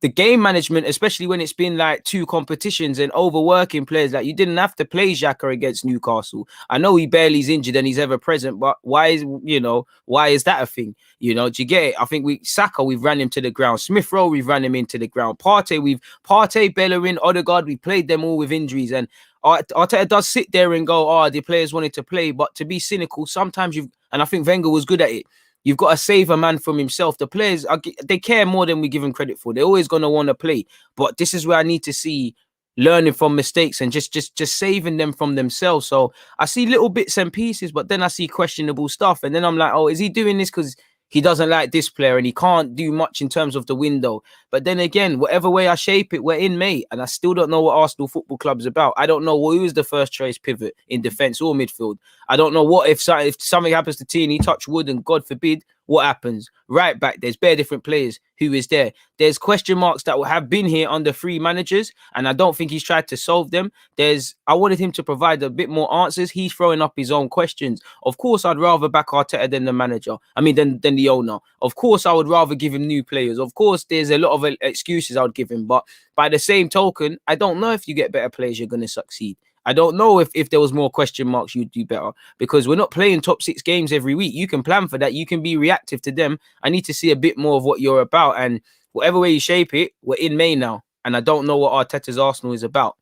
The game management, especially when it's been like 2 competitions and overworking players, like you didn't have to play Xhaka against Newcastle. I know he barely's injured and he's ever present, but why is that a thing? You know, do you get it? I think we've ran him to the ground. Smith Rowe, we've ran him into the ground. Partey, Bellerin, Odegaard, we played them all with injuries. And Arteta does sit there and go, the players wanted to play. But to be cynical, sometimes and I think Wenger was good at it, you've got to save a man from himself. The players, they care more than we give them credit for. They're always going to want to play. But this is where I need to see learning from mistakes and just saving them from themselves. So I see little bits and pieces, but then I see questionable stuff. And then I'm like, is he doing this because he doesn't like this player and he can't do much in terms of the window? But then again, whatever way I shape it, we're in May, and I still don't know what Arsenal Football Club is about. I don't know who is the first choice pivot in defense or midfield. I don't know what if something happens to Tierney, touch wood, and God forbid, what happens? Right back, there's bare different players. Who is there? There's question marks that have been here under 3 managers, and I don't think he's tried to solve them. I wanted him to provide a bit more answers. He's throwing up his own questions. Of course, I'd rather back Arteta than the manager. I mean, than the owner. Of course, I would rather give him new players. Of course, there's a lot of excuses I would give him. But by the same token, I don't know if you get better players, you're going to succeed. I don't know if there was more question marks, you'd do better, because we're not playing top 6 games every week. You can plan for that. You can be reactive to them. I need to see a bit more of what you're about. And whatever way you shape it, we're in May now. And I don't know what Arteta's Arsenal is about.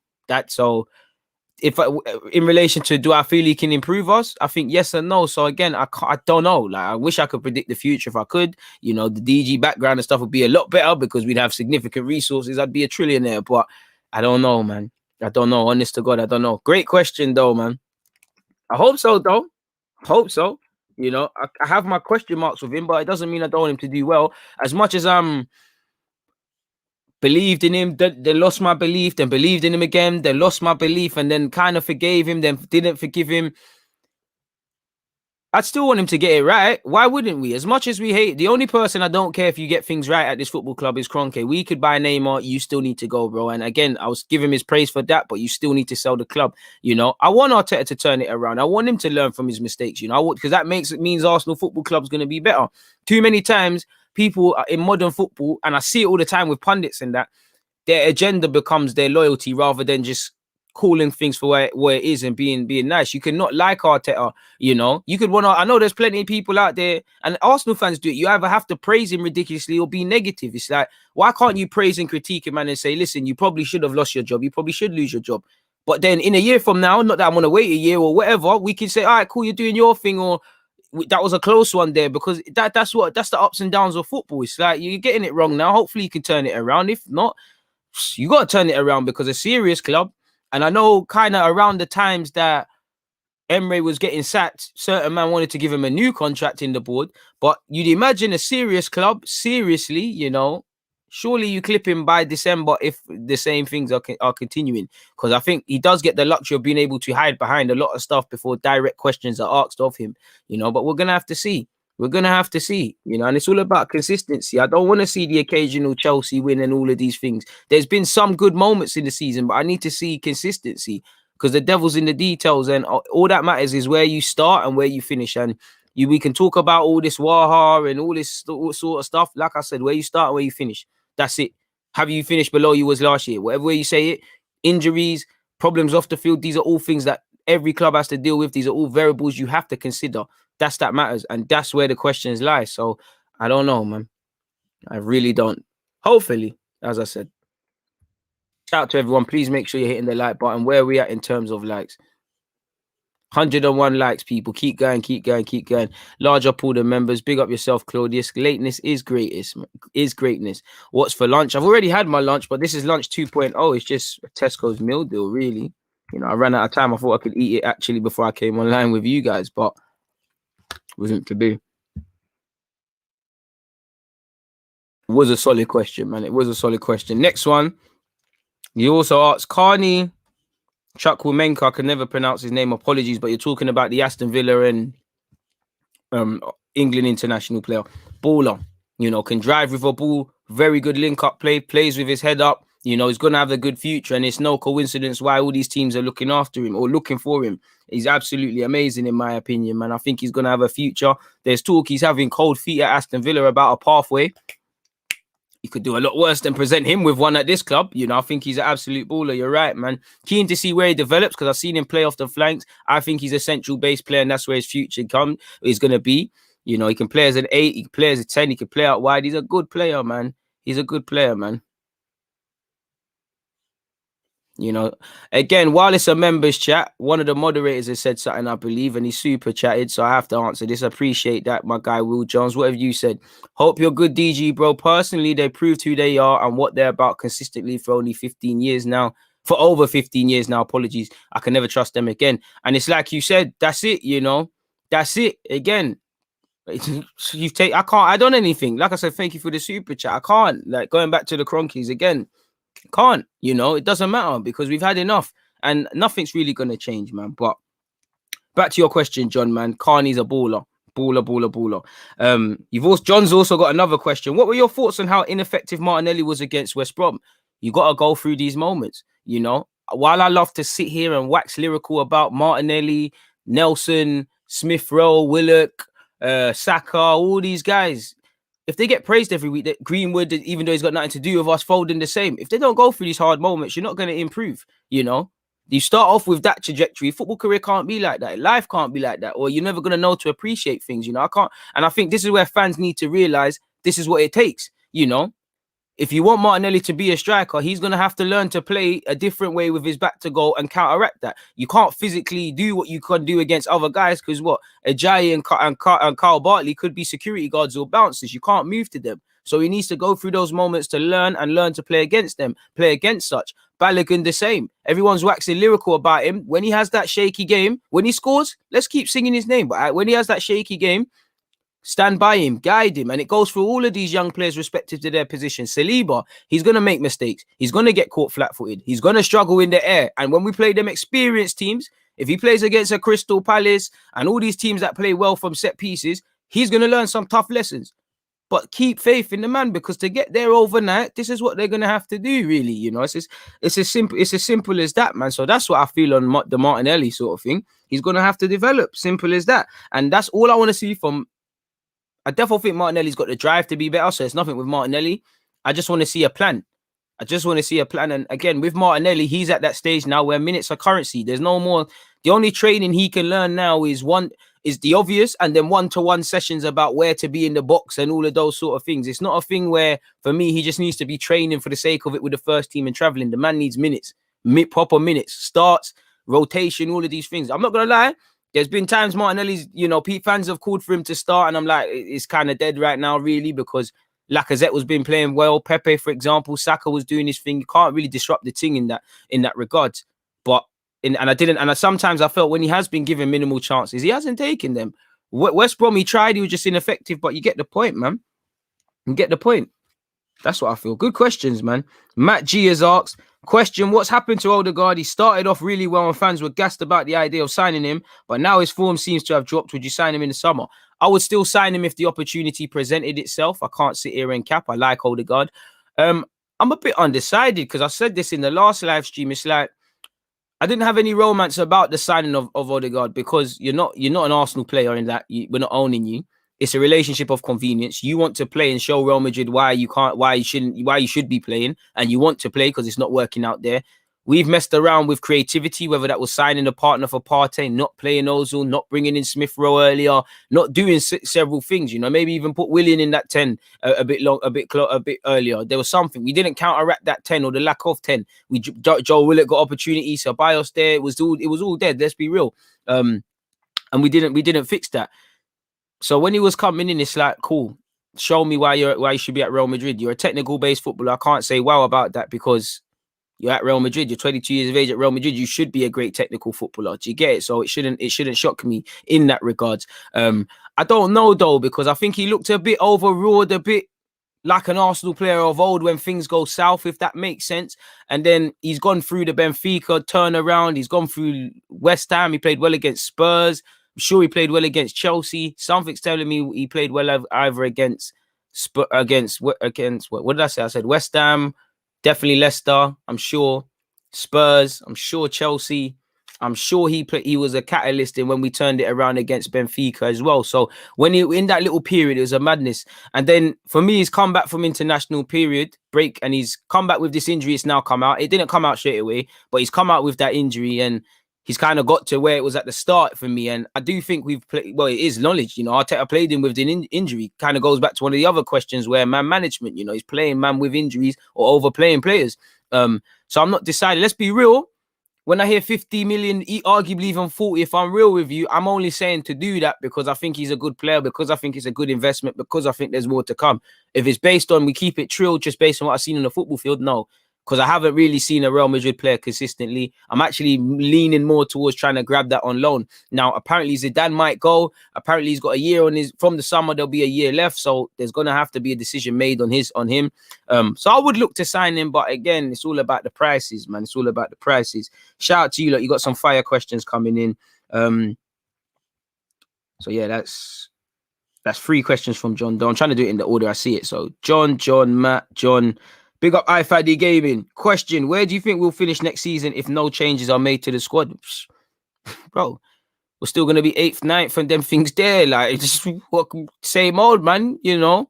So in relation to, do I feel he can improve us? I think yes and no. So again, I don't know. Like, I wish I could predict the future if I could. You know, the DG background and stuff would be a lot better because we'd have significant resources. I'd be a trillionaire, but I don't know, man. I don't know. Honest to God, I don't know. Great question, though, man. I hope so, though. Hope so. You know, I have my question marks with him, but it doesn't mean I don't want him to do well. As much as believed in him, they lost my belief, then believed in him again, then lost my belief, and then kind of forgave him, then didn't forgive him. I'd still want him to get it right. Why wouldn't we? As much as we hate, the only person I don't care if you get things right at this football club is Kroenke. We could buy Neymar, you still need to go, bro. And again, I was giving him his praise for that, but you still need to sell the club. You know, I want Arteta to turn it around. I want him to learn from his mistakes, you know, because that means Arsenal Football Club's going to be better. Too many times, people in modern football, and I see it all the time with pundits and that, their agenda becomes their loyalty rather than just calling things for where it is and being nice. You cannot like Arteta, you know. You could want to. I know there's plenty of people out there, and Arsenal fans do it. You either have to praise him ridiculously or be negative. It's like, why can't you praise and critique him and say, listen, you probably should have lost your job. You probably should lose your job. But then in a year from now, not that I'm gonna wait a year or whatever, we can say, all right, cool, you're doing your thing, or that was a close one there, because that's the ups and downs of football. It's like, you're getting it wrong now. Hopefully you can turn it around. If not, you got to turn it around, because a serious club. And I know kind of around the times that Emre was getting sacked, certain man wanted to give him a new contract in the board. But you'd imagine a serious club, seriously, you know, surely you clip him by December if the same things are continuing. Because I think he does get the luxury of being able to hide behind a lot of stuff before direct questions are asked of him, you know. But we're going to have to see. We're going to have to see, you know, and it's all about consistency. I don't want to see the occasional Chelsea win and all of these things. There's been some good moments in the season, but I need to see consistency, because the devil's in the details, and all that matters is where you start and where you finish. And we can talk about all this Waha and all this sort of stuff. Like I said, where you start and where you finish. That's it. Have you finished below you was last year? Whatever way you say it, injuries, problems off the field, these are all things that every club has to deal with. These are all variables you have to consider. That matters. And that's where the questions lie. So I don't know, man. I really don't. Hopefully, as I said. Shout out to everyone. Please make sure you're hitting the like button. Where are we at in terms of likes? 101 likes, people. Keep going, keep going, keep going. Larger pool of members. Big up yourself, Claudius. Lateness is greatness. What's for lunch? I've already had my lunch, but this is lunch 2.0. It's just a Tesco's meal deal, really. You know, I ran out of time. I thought I could eat it actually before I came online with you guys, but it wasn't to be. It was a solid question, man. It was a solid question. Next one. You also asked Carney Chukwuemeka. I can never pronounce his name. Apologies, but you're talking about the Aston Villa and England international player. Baller, you know, can drive with a ball. Very good link-up play. Plays with his head up. You know, he's going to have a good future, and it's no coincidence why all these teams are looking after him or looking for him. He's absolutely amazing, in my opinion, man. I think he's going to have a future. There's talk he's having cold feet at Aston Villa about a pathway. You could do a lot worse than present him with one at this club. You know, I think he's an absolute baller. You're right, man. Keen to see where he develops, because I've seen him play off the flanks. I think he's a central base player, and that's where his future is going to be. You know, he can play as an 8, he can play as a 10, he can play out wide. He's a good player, man. He's a good player, man. You know, again, while it's a members chat, one of the moderators has said something, I believe, and he super chatted, so I have to answer this. I appreciate that, my guy Will Jones. What have you said? Hope you're good, DG, bro. Personally, they proved who they are and what they're about consistently for only 15 years now. For over 15 years now, apologies. I can never trust them again. And it's like you said, that's it, you know. That's it. Again, I done anything. Like I said, thank you for the super chat. I can't. Like, going back to the Kroenke'S again. Can't, you know, it doesn't matter, because we've had enough and nothing's really going to change, man. But back to your question, John, man. Carney's a baller. John's also got another question. What were your thoughts on how ineffective Martinelli was against West Brom? You got to go through these moments, you know. While I love to sit here and wax lyrical about Martinelli, Nelson, Smith Rowe, Willock, Saka, all these guys, if they get praised every week, that Greenwood, even though he's got nothing to do with us, folding the same. If they don't go through these hard moments, you're not going to improve, you know. You start off with that trajectory. Football career can't be like that. Life can't be like that. Or you're never going to know to appreciate things, you know. And I think this is where fans need to realize this is what it takes, you know. If you want Martinelli to be a striker, he's going to have to learn to play a different way with his back to goal and counteract that. You can't physically do what you can do against other guys, because what? Ajayi and Carl Bartley could be security guards or bouncers. You can't move to them. So he needs to go through those moments to learn to play against them, play against such. Balogun the same. Everyone's waxing lyrical about him. When he has that shaky game, when he scores, let's keep singing his name. But when he has that shaky game, stand by him, guide him. And it goes through all of these young players respective to their position. Saliba, he's going to make mistakes. He's going to get caught flat-footed. He's going to struggle in the air. And when we play them experienced teams, if he plays against a Crystal Palace and all these teams that play well from set pieces, he's going to learn some tough lessons. But keep faith in the man, because to get there overnight, this is what they're going to have to do, really. You know, it's as simple as that, man. So that's what I feel on the Martinelli sort of thing. He's going to have to develop. Simple as that. And that's all I want to see from... I definitely think Martinelli's got the drive to be better, so it's nothing with Martinelli. I just want to see a plan. And again, with Martinelli, he's at that stage now where minutes are currency. There's no more. The only training he can learn now is the obvious, and then one-to-one sessions about where to be in the box and all of those sort of things. It's not a thing where, for me, he just needs to be training for the sake of it with the first team and traveling. The man needs minutes, proper minutes, starts, rotation, all of these things. I'm not going to lie. There's been times Martinelli's, you know, fans have called for him to start, and I'm like, it's kind of dead right now, really, because Lacazette was been playing well. Pepe, for example, Saka was doing his thing. You can't really disrupt the thing in that regard. But Sometimes I felt when he has been given minimal chances, he hasn't taken them. West Brom, he tried, he was just ineffective, but you get the point, man. You get the point. That's what I feel. Good questions, man. Matt G has asked, question, what's happened to Odegaard? He started off really well and fans were gassed about the idea of signing him, but now his form seems to have dropped. Would you sign him in the summer? I would still sign him if the opportunity presented itself. I can't sit here and cap. I like Odegaard. I'm a bit undecided because I said this in the last live stream. It's like, I didn't have any romance about the signing of Odegaard because you're not an Arsenal player in that we're not owning you. It's a relationship of convenience. You want to play and show Real Madrid why you should be playing, and you want to play because it's not working out there. We've messed around with creativity, whether that was signing a partner for Partey, not playing Ozil, not bringing in Smith Rowe earlier, not doing several things. Maybe even put Willian in that 10 a bit earlier. There was something we didn't counteract that 10 or the lack of 10. Joe Willett got opportunities, Ceballos there. It was all dead. Let's be real. And we didn't fix that. So when he was coming in, it's like, cool. Show me why you should be at Real Madrid. You're a technical based footballer. I can't say wow about that because you're at Real Madrid. You're 22 years of age at Real Madrid. You should be a great technical footballer. Do you get it? So it shouldn't shock me in that regards. I don't know though, because I think he looked a bit overawed, a bit like an Arsenal player of old when things go south, if that makes sense. And then he's gone through the Benfica turnaround. He's gone through West Ham. He played well against Spurs. I'm sure he played well against Chelsea. Something's telling me he played well either against what did I say? I said West Ham, definitely Leicester. I'm sure Spurs. I'm sure Chelsea. I'm sure he was a catalyst in when we turned it around against Benfica as well. So when he in that little period, it was a madness. And then for me, he's come back from international period break and he's come back with this injury. It's now come out. It didn't come out straight away, but he's come out with that injury and he's kind of got to where it was at the start for me. And I do think we've played, well, it is knowledge, Arteta played him with an injury. Kind of goes back to one of the other questions where man management, he's playing man with injuries or overplaying players. So I'm not decided. Let's be real. When I hear 50 million, arguably even 40, if I'm real with you, I'm only saying to do that because I think he's a good player, because I think it's a good investment, because I think there's more to come. If it's based on we keep it trilled just based on what I've seen on the football field, no. Because I haven't really seen a Real Madrid player consistently. I'm actually leaning more towards trying to grab that on loan. Now, apparently Zidane might go. Apparently he's got a year from the summer. There'll be a year left. So there's going to have to be a decision made on him. So I would look to sign him. But again, it's all about the prices, man. It's all about the prices. Shout out to you. Look, you got some fire questions coming in. So yeah, that's 3 questions from John Doe. I'm trying to do it in the order I see it. So John, Matt, John. Big up iFaddy Gaming. Question, where do you think we'll finish next season if no changes are made to the squad? Bro, we're still going to be 8th, 9th and them things there. Like, just same old, man, I'm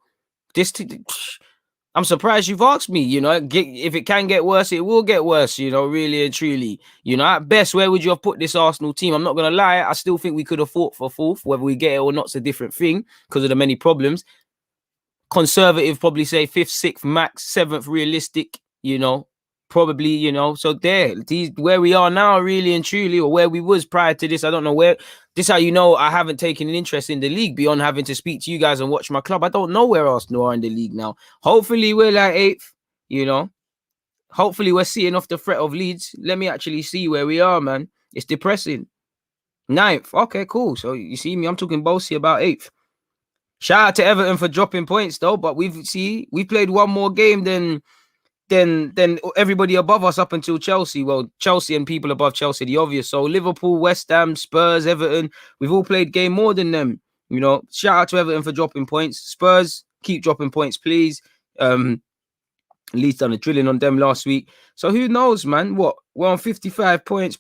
surprised you've asked me, if it can get worse, it will get worse, really and truly. At best, where would you have put this Arsenal team? I'm not going to lie. I still think we could have fought for 4th. Whether we get it or not's a different thing because of the many problems. Conservative, probably say 5th, 6th, max, 7th, realistic, probably, so where we are now, really and truly, or where we was prior to this, I don't know where. This how I haven't taken an interest in the league beyond having to speak to you guys and watch my club. I don't know where Arsenal are in the league now. Hopefully we're like 8th, Hopefully we're seeing off the threat of Leeds. Let me actually see where we are, man. It's depressing. 9th. Okay, cool. So you see me, I'm talking bossy about 8th. Shout out to Everton for dropping points though, but we played one more game than everybody above us up until Chelsea. Well, Chelsea and people above Chelsea, the obvious. So Liverpool, West Ham, Spurs, Everton, we've all played game more than them. Shout out to Everton for dropping points. Spurs, keep dropping points, please. Leeds done a drilling on them last week. So who knows, man? What? We're on 55 points.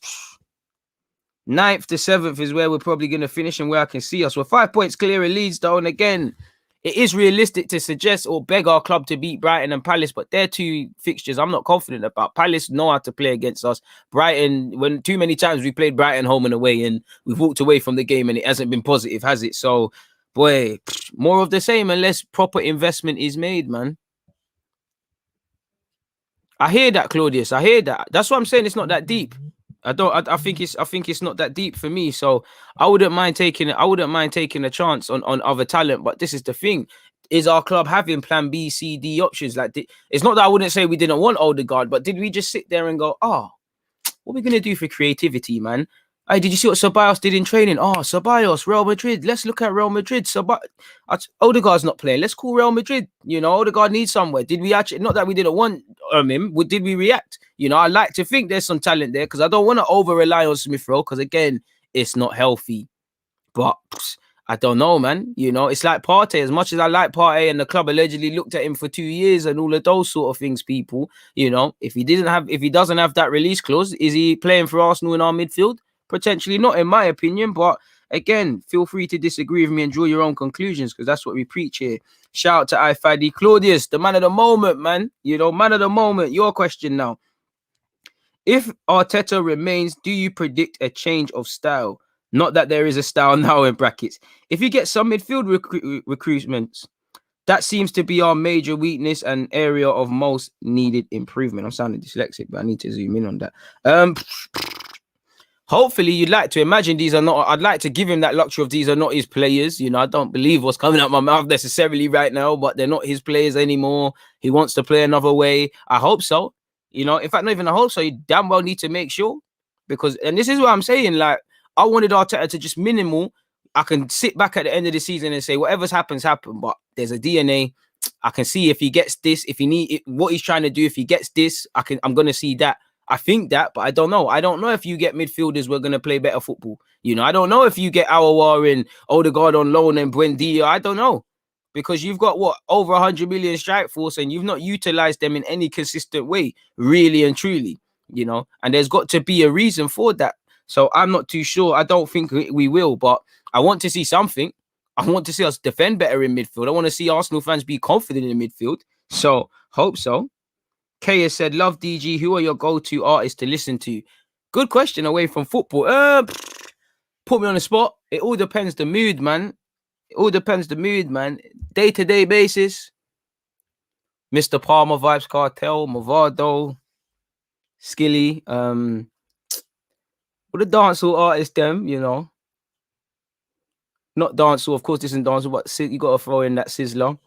9th to 7th is where we're probably going to finish and where I can see us. We're 5 points clear of Leeds, though. And again, it is realistic to suggest or beg our club to beat Brighton and Palace, but they're 2 fixtures I'm not confident about. Palace know how to play against us. Brighton, when too many times we played Brighton home and away and we've walked away from the game and it hasn't been positive, has it? So, boy, more of the same unless proper investment is made, man. I hear that, Claudius. I hear that. That's what I'm saying. It's not that deep. I think it's not that deep for me. So I wouldn't mind taking a chance on other talent. But this is the thing: is our club having plan B, C, D options? Like, it's not that I wouldn't say we didn't want Odegaard, but did we just sit there and go, oh, What are we going to do for creativity, man? Hey, did you see what Ceballos did in training? Oh, Ceballos, Real Madrid. Let's look at Real Madrid. Odegaard's not playing. Let's call Real Madrid. You know, Odegaard needs somewhere. Did we actually, not that we didn't want him, did we react? You know, I like to think there's some talent there because I don't want to over-rely on Smith Rowe because, again, it's not healthy. But I don't know, man. You know, it's like Partey. As much as I like Partey and the club allegedly looked at him for 2 years and all of those sort of things, people, you know, if he doesn't have that release clause, is he playing for Arsenal in our midfield? Potentially not, in my opinion. But again, feel free to disagree with me and draw your own conclusions because that's what we preach here. Shout out to iFaddy Claudius, the man of the moment, man. You know, man of the moment. Your question now. If Arteta remains, do you predict a change of style? Not that there is a style now in brackets. If you get some midfield recruitments, that seems to be our major weakness and area of most needed improvement. I'm sounding dyslexic, but I need to zoom in on that. Hopefully, you'd like to imagine these are not. I'd like to give him that luxury of these are not his players. You know, I don't believe what's coming out my mouth necessarily right now, but they're not his players anymore. He wants to play another way. I hope so. You know, in fact, not even I hope so. You damn well need to make sure because, and this is what I'm saying, like, I wanted Arteta to just minimal. I can sit back at the end of the season and say whatever's happens, happen. But there's a DNA. I can see if he gets this, if he need it, what he's trying to do. If he gets this, I'm gonna see that. I think that, but I don't know. I don't know if you get midfielders, we're gonna play better football. You know, I don't know if you get Aouar and Odegaard on loan and Buendia. I don't know because you've got what over 100 million strike force and you've not utilized them in any consistent way, really and truly. You know, and there's got to be a reason for that. So I'm not too sure. I don't think we will, but I want to see something. I want to see us defend better in midfield. I want to see Arsenal fans be confident in the midfield. So hope so. Kay has said, love DG. Who are your go-to artists to listen to? Good question away from football. Put me on the spot. It all depends the mood, man. It all depends the mood, man. Day-to-day basis. Mr. Palmer, Vibes Cartel, Movado, Skilly, all the dancehall artists, them, you know. Not dancehall, of course, this isn't dancehall, but you got to throw in that Sizzler.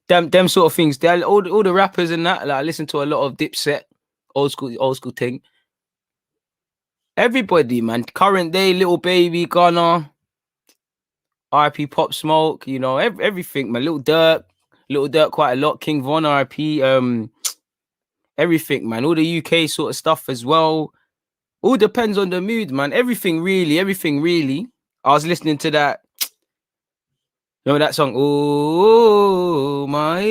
Them sort of things. All the rappers and that. Like, I listen to a lot of Dipset, old school thing. Everybody, man. Current day, Little Baby, Gunner, RIP Pop Smoke, you know, everything, man. Little Dirk quite a lot. King Von, RIP, everything, man. All the UK sort of stuff as well. All depends on the mood, man. Everything really. I was listening to that. Remember that song? Oh my,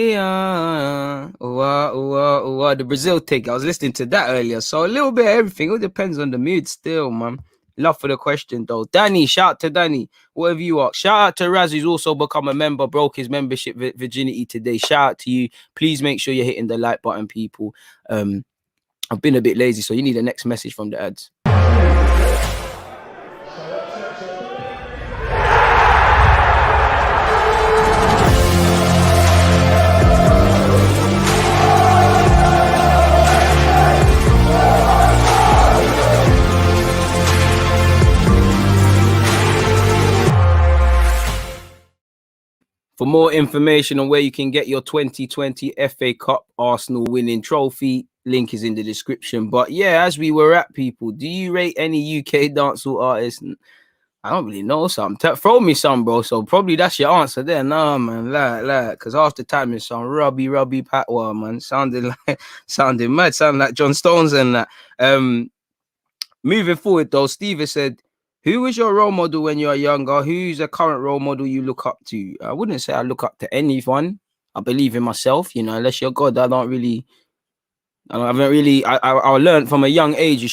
the Brazil take. I was listening to that earlier. So a little bit of everything. It depends on the mood still, man. Love for the question, though. Danny, shout out to Danny. Whatever you are. Shout out to Raz, who's also become a member, broke his membership virginity today. Shout out to you. Please make sure you're hitting the like button, people. I've been a bit lazy, so you need the next message from the ads. For more information on where you can get your 2020 FA Cup Arsenal winning trophy, link is in the description. But yeah, as we were at, people, do you rate any UK dancehall artists? I don't really know some. Throw me some, bro. So probably that's your answer there. Nah, man, like, because half the time it's some rubby patwa, man. Sounding mad, sounding like John Stones and that. Moving forward though, Steve has said, who was your role model when you were younger? Who's a current role model you look up to? I wouldn't say I look up to anyone. I believe in myself, you know, unless you're God, I learned from a young age, you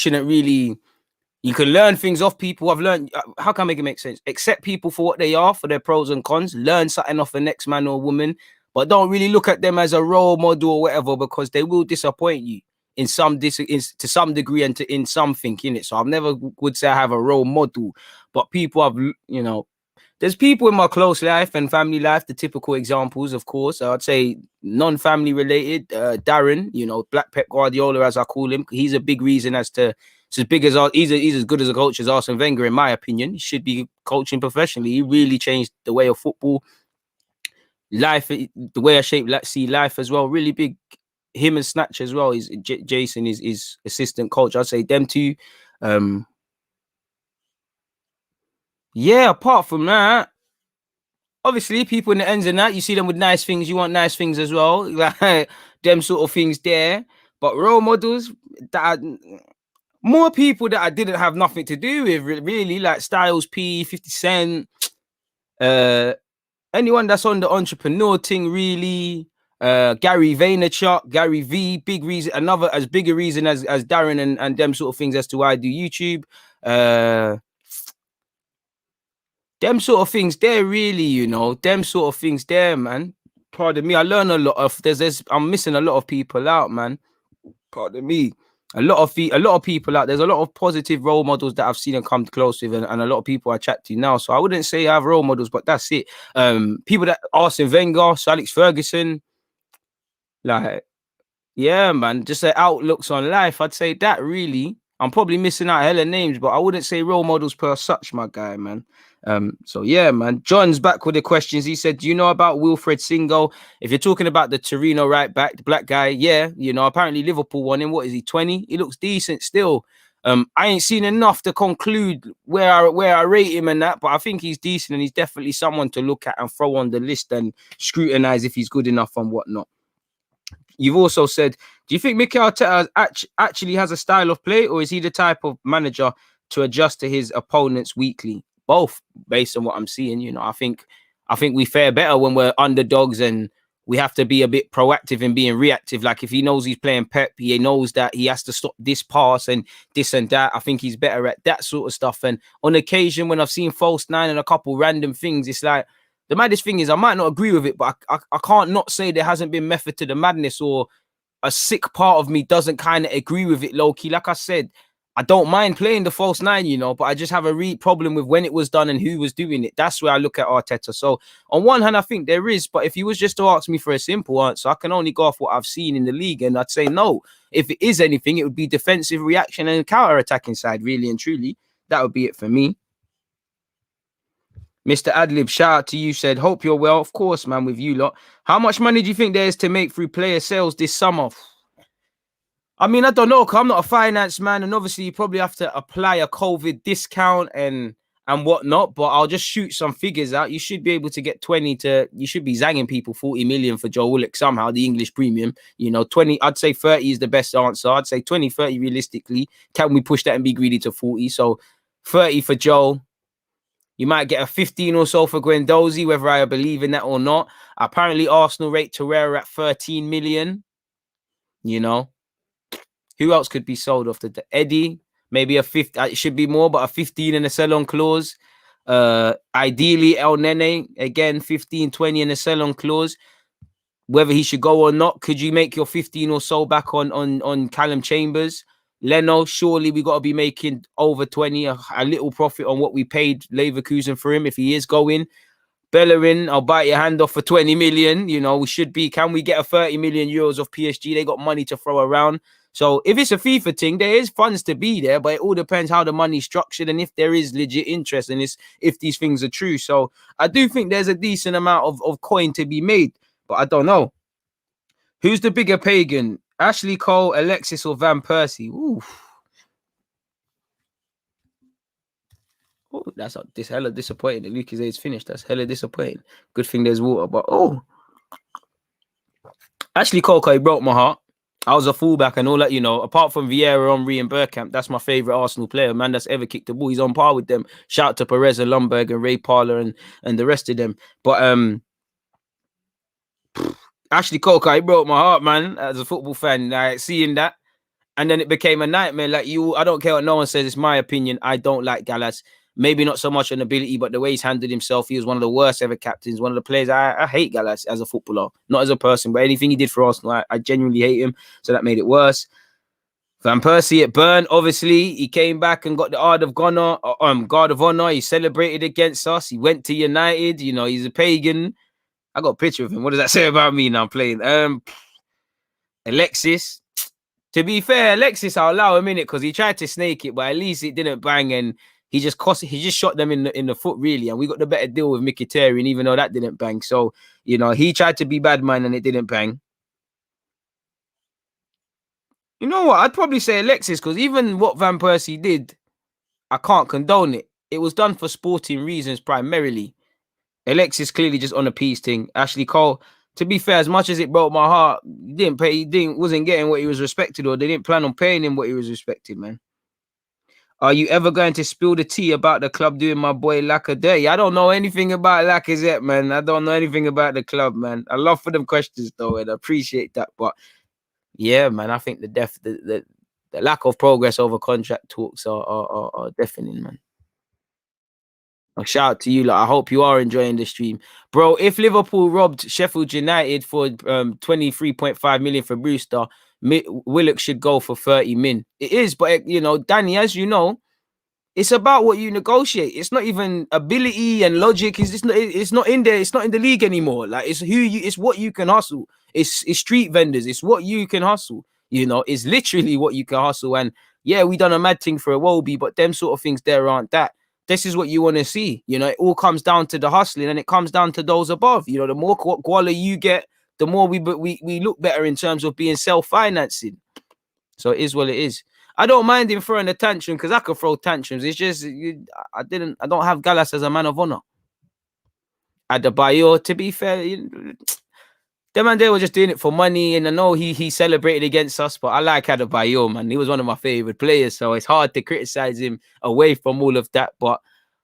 can learn things off people. I've learned, how can I make it make sense? Accept people for what they are, for their pros and cons, learn something off the next man or woman, but don't really look at them as a role model or whatever, because they will disappoint you. To some degree and in something in it. So I've never would say I have a role model, but people have, you know, there's people in my close life and family life, the typical examples, of course. I'd say non-family related, Darren, you know, Black Pep Guardiola, as I call him. He's a big reason as to, it's as big as, he's as good as a coach as Arsene Wenger, in my opinion. He should be coaching professionally. He really changed the way of football, life, the way I see life as well. Really big him and Snatch as well. Is Jason is assistant coach. I'd say them two. Yeah, apart from that, obviously people in the ends and that, you see them with nice things, you want nice things as well. Like them sort of things there. But role models that more people that I didn't have nothing to do with, really, like Styles P, 50 Cent, anyone that's on the entrepreneur thing, really. Gary Vaynerchuk, Gary V, big reason, another as big a reason as Darren and them sort of things as to why I do YouTube. Them sort of things there, really, you know, them sort of things there, man. Pardon me, I learn a lot of I'm missing a lot of people out, man. Pardon me. A lot of people out. There's a lot of positive role models that I've seen and come close with, and a lot of people I chat to now. So I wouldn't say I have role models, but that's it. People that Arsene Wenger, Sir Alex Ferguson, like, yeah, man, just their outlooks on life. I'd say that, really. I'm probably missing out hella names, but I wouldn't say role models per such, my guy, man. So yeah, man. John's back with the questions. He said, do you know about Wilfred Singo? If you're talking about the Torino right back, the black guy, yeah, you know, apparently Liverpool won him. What is he, 20? He looks decent still. I ain't seen enough to conclude where I rate him and that, but I think he's decent and he's definitely someone to look at and throw on the list and scrutinize if he's good enough and whatnot. You've also said, do you think Mikel Arteta actually has a style of play, or is he the type of manager to adjust to his opponents weekly? Both, based on what I'm seeing. You know, I think we fare better when we're underdogs and we have to be a bit proactive and being reactive. Like if he knows he's playing Pep, he knows that he has to stop this pass and this and that. I think he's better at that sort of stuff. And on occasion, when I've seen false nine and a couple random things, it's like, the maddest thing is I might not agree with it, but I can't not say there hasn't been method to the madness, or a sick part of me doesn't kind of agree with it low key. Like I said, I don't mind playing the false nine, you know, but I just have a problem with when it was done and who was doing it. That's where I look at Arteta. So on one hand, I think there is, but if you was just to ask me for a simple answer, I can only go off what I've seen in the league, and I'd say no. If it is anything, it would be defensive reaction and counter-attacking side, really and truly. That would be it for me. Mr. Adlib, shout out to you, said, hope you're well. Of course, man, with you lot. How much money do you think there is to make through player sales this summer? I mean, I don't know, because I'm not a finance man, and obviously you probably have to apply a COVID discount and whatnot, but I'll just shoot some figures out. You should be able to get you should be zagging people 40 million for Joe Willock somehow, the English premium. You know, 20, I'd say 30 is the best answer. I'd say 20, 30 realistically. Can we push that and be greedy to 40? So 30 for Joe. You might get a 15 or so for Guendouzi, whether I believe in that or not. Apparently, Arsenal rate Torreira at 13 million. You know, who else could be sold off the Eddie? Maybe a 50. It should be more, but a 15 and a sell-on clause. Ideally, El Nene, again, 15, 20 and a sell-on clause. Whether he should go or not, could you make your 15 or so back on Callum Chambers? Leno, surely we got to be making over 20, a little profit on what we paid Leverkusen for him if he is going. Bellerin, I'll bite your hand off for 20 million. You know, we should be. Can we get a 30 million euros of PSG? They got money to throw around. So if it's a FIFA thing, there is funds to be there, but it all depends how the money's structured and if there is legit interest and if these things are true. So I do think there's a decent amount of coin to be made, but I don't know. Who's the bigger pagan? Ashley Cole, Alexis, or Van Persie? Ooh. Oh, that's this hella disappointing. The Lucas is finished. That's hella disappointing. Good thing there's water, but Ashley Cole, he broke my heart. I was a fullback and all that, you know, apart from Vieira, Henry, and Bergkamp, that's my favourite Arsenal player, man, that's ever kicked the ball. He's on par with them. Shout out to Perez and Lundberg and Ray Parler and the rest of them. But Ashley Cole, he broke my heart, man, as a football fan, like, seeing that. And then it became a nightmare. Like I don't care what no one says. It's my opinion. I don't like Gallas. Maybe not so much on ability, but the way he's handled himself. He was one of the worst ever captains. One of the players. I hate Gallas as a footballer, not as a person, but anything he did for Arsenal, I genuinely hate him. So that made it worse. Van Persie at Bern, obviously, he came back and got the guard of honor. He celebrated against us. He went to United. You know, he's a pagan. I got a picture of him. What does that say about me now playing? Alexis. To be fair, Alexis, I'll allow him in it because he tried to snake it, but at least it didn't bang, and he just shot them in the foot, really. And we got the better deal with Mkhitaryan, even though that didn't bang. So, you know, he tried to be bad man and it didn't bang. You know what? I'd probably say Alexis, because even what Van Persie did, I can't condone it. It was done for sporting reasons primarily. Alexis clearly just on a peace thing. Ashley Cole, to be fair, as much as it broke my heart, wasn't getting what he was respected, or they didn't plan on paying him what he was respected, man. Are you ever going to spill the tea about the club doing my boy Lacazette? I don't know anything about Lacazette, man. I don't know anything about the club, man. I love for them questions though, and I appreciate that. But yeah, man, I think the lack of progress over contract talks are deafening, man. A shout out to you. Like, I hope you are enjoying the stream, bro. If Liverpool robbed Sheffield United for 23.5 million for Brewster, Willock should go for 30 min. It is, but you know, Danny, as you know, it's about what you negotiate. It's not even ability and logic. It's not in there. It's not in the league anymore. Like, it's what you can hustle. It's street vendors. It's what you can hustle. You know, it's literally what you can hustle. And yeah, we done a mad thing for a Wobie, but them sort of things there aren't that. This is what you want to see. You know, it all comes down to the hustling, and it comes down to those above. You know, the more quality you get, the more we look better in terms of being self-financing. So it is what it is. I don't mind him throwing a tantrum, because I could throw tantrums. It's just I don't have Gallas as a man of honor. Adebayor, to be fair, them and they were just doing it for money, and I know he celebrated against us, but I like Adebayor, man. He was one of my favorite players, so it's hard to criticize him away from all of that. But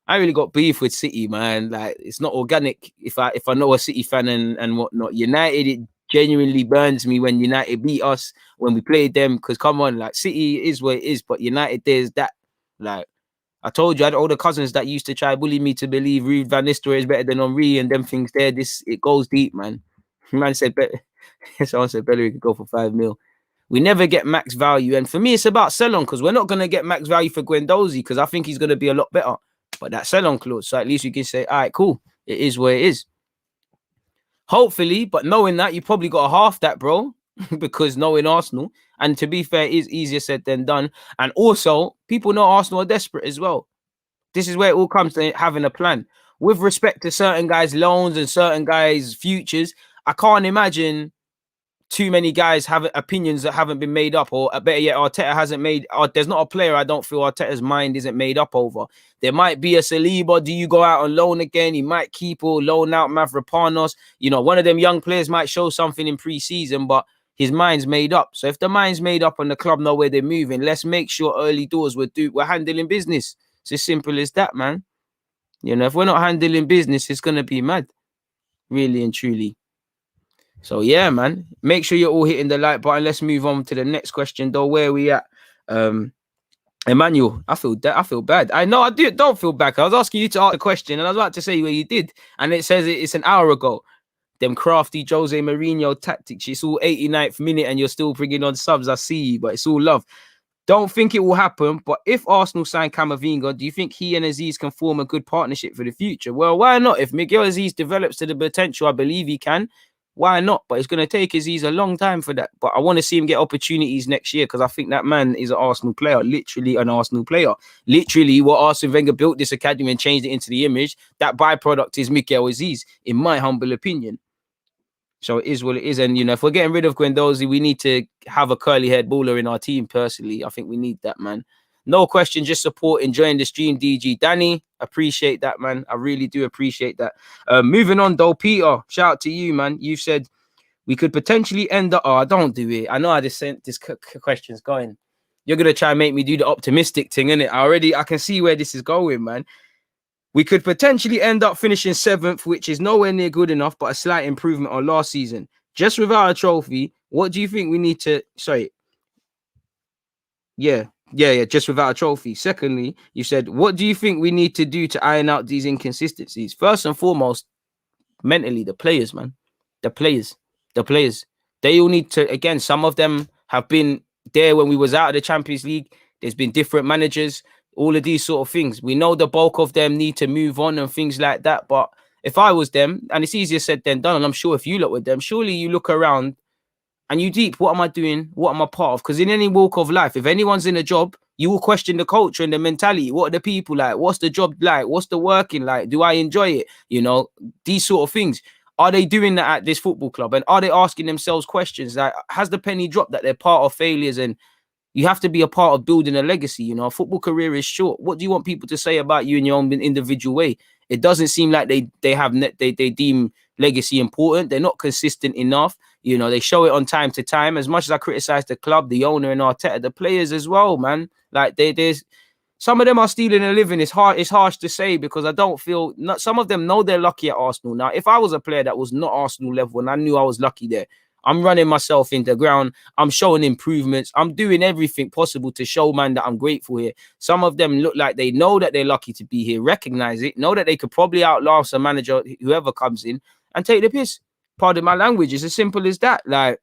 I really got beef with City, man. Like, it's not organic. If I know a City fan and whatnot, United, it genuinely burns me when United beat us when we played them. Because come on, like, City is what it is, but United, there's that. Like, I told you, I had older cousins that used to try bully me to believe Ruud van Nistelrooy is better than Henry and them things there. It goes deep, man. Man said, someone said Bellerin could go for 5 mil. We never get max value. And for me, it's about sell-on, because we're not going to get max value for Guendouzi, because I think he's going to be a lot better. But that sell-on clause, so at least you can say, all right, cool. It is what it is. Hopefully, but knowing that, you probably got to half that, bro, because knowing Arsenal. And to be fair, it is easier said than done. And also, people know Arsenal are desperate as well. This is where it all comes to having a plan. With respect to certain guys' loans and certain guys' futures, I can't imagine too many guys have opinions that haven't been made up, or better yet, Arteta hasn't made. There's not a player I don't feel Arteta's mind isn't made up over. There might be a Saliba. Do you go out on loan again? He might keep or loan out Mavropanos. You know, one of them young players might show something in pre-season, but his mind's made up. So if the mind's made up and the club know where they're moving, let's make sure early doors we're handling business. It's as simple as that, man. You know, if we're not handling business, it's gonna be mad, really and truly. So yeah, man, make sure you're all hitting the like button. Let's move on to the next question, though. Where are we at? Emmanuel, I feel bad. I know I don't feel bad. I was asking you to ask a question, and I was about to say where you did, and it says it's an hour ago. Them crafty Jose Mourinho tactics. It's all 89th minute, and you're still bringing on subs. I see you, but it's all love. Don't think it will happen, but if Arsenal sign Camavinga, do you think he and Aziz can form a good partnership for the future? Well, why not? If Miguel Aziz develops to the potential I believe he can, why not? But it's going to take Aziz a long time for that. But I want to see him get opportunities next year, because I think that man is an Arsenal player, literally an Arsenal player. Literally what Arsene Wenger built this academy and changed it into the image, that byproduct is Mikel Aziz, in my humble opinion. So it is what it is. And, you know, if we're getting rid of Guendouzi, we need to have a curly-haired baller in our team, personally. I think we need that, man. No question, just support, enjoying the stream, DG. Danny, appreciate that, man. I really do appreciate that. Moving on, though, Peter, shout out to you, man. You've said we could potentially end up... Oh, don't do it. I know I just sent this question's going. You're going to try and make me do the optimistic thing, innit? I can see where this is going, man. We could potentially end up finishing 7th, which is nowhere near good enough, but a slight improvement on last season. Just without a trophy, what do you think we need to... Sorry. Yeah, just without a trophy. Secondly, you said, what do you think we need to do to iron out these inconsistencies? First and foremost, mentally, the players, man. The players. They all need to... Again, some of them have been there when we was out of the Champions League. There's been different managers. All of these sort of things. We know the bulk of them need to move on and things like that. But if I was them, and it's easier said than done, and I'm sure if you look with them, surely you look around and you deep, what am I doing? What am I part of? Because in any walk of life, if anyone's in a job, you will question the culture and the mentality. What are the people like? What's the job like? What's the working like? Do I enjoy it? You know, these sort of things. Are they doing that at this football club? And are they asking themselves questions like, has the penny dropped that they're part of failures? And you have to be a part of building a legacy. You know, a football career is short. What do you want people to say about you in your own individual way? It doesn't seem like they deem legacy important. They're not consistent enough. You know, they show it on time to time. As much as I criticize the club, the owner, and Arteta, the players as well, man. Like there's some of them are stealing a living. It's harsh to say because I don't feel some of them know they're lucky at Arsenal. Now, if I was a player that was not Arsenal level and I knew I was lucky there, I'm running myself into the ground. I'm showing improvements. I'm doing everything possible to show, man, that I'm grateful here. Some of them look like they know that they're lucky to be here, recognize it, know that they could probably outlast a manager, whoever comes in, and take the piss. Pardon my language. It's as simple as that. Like,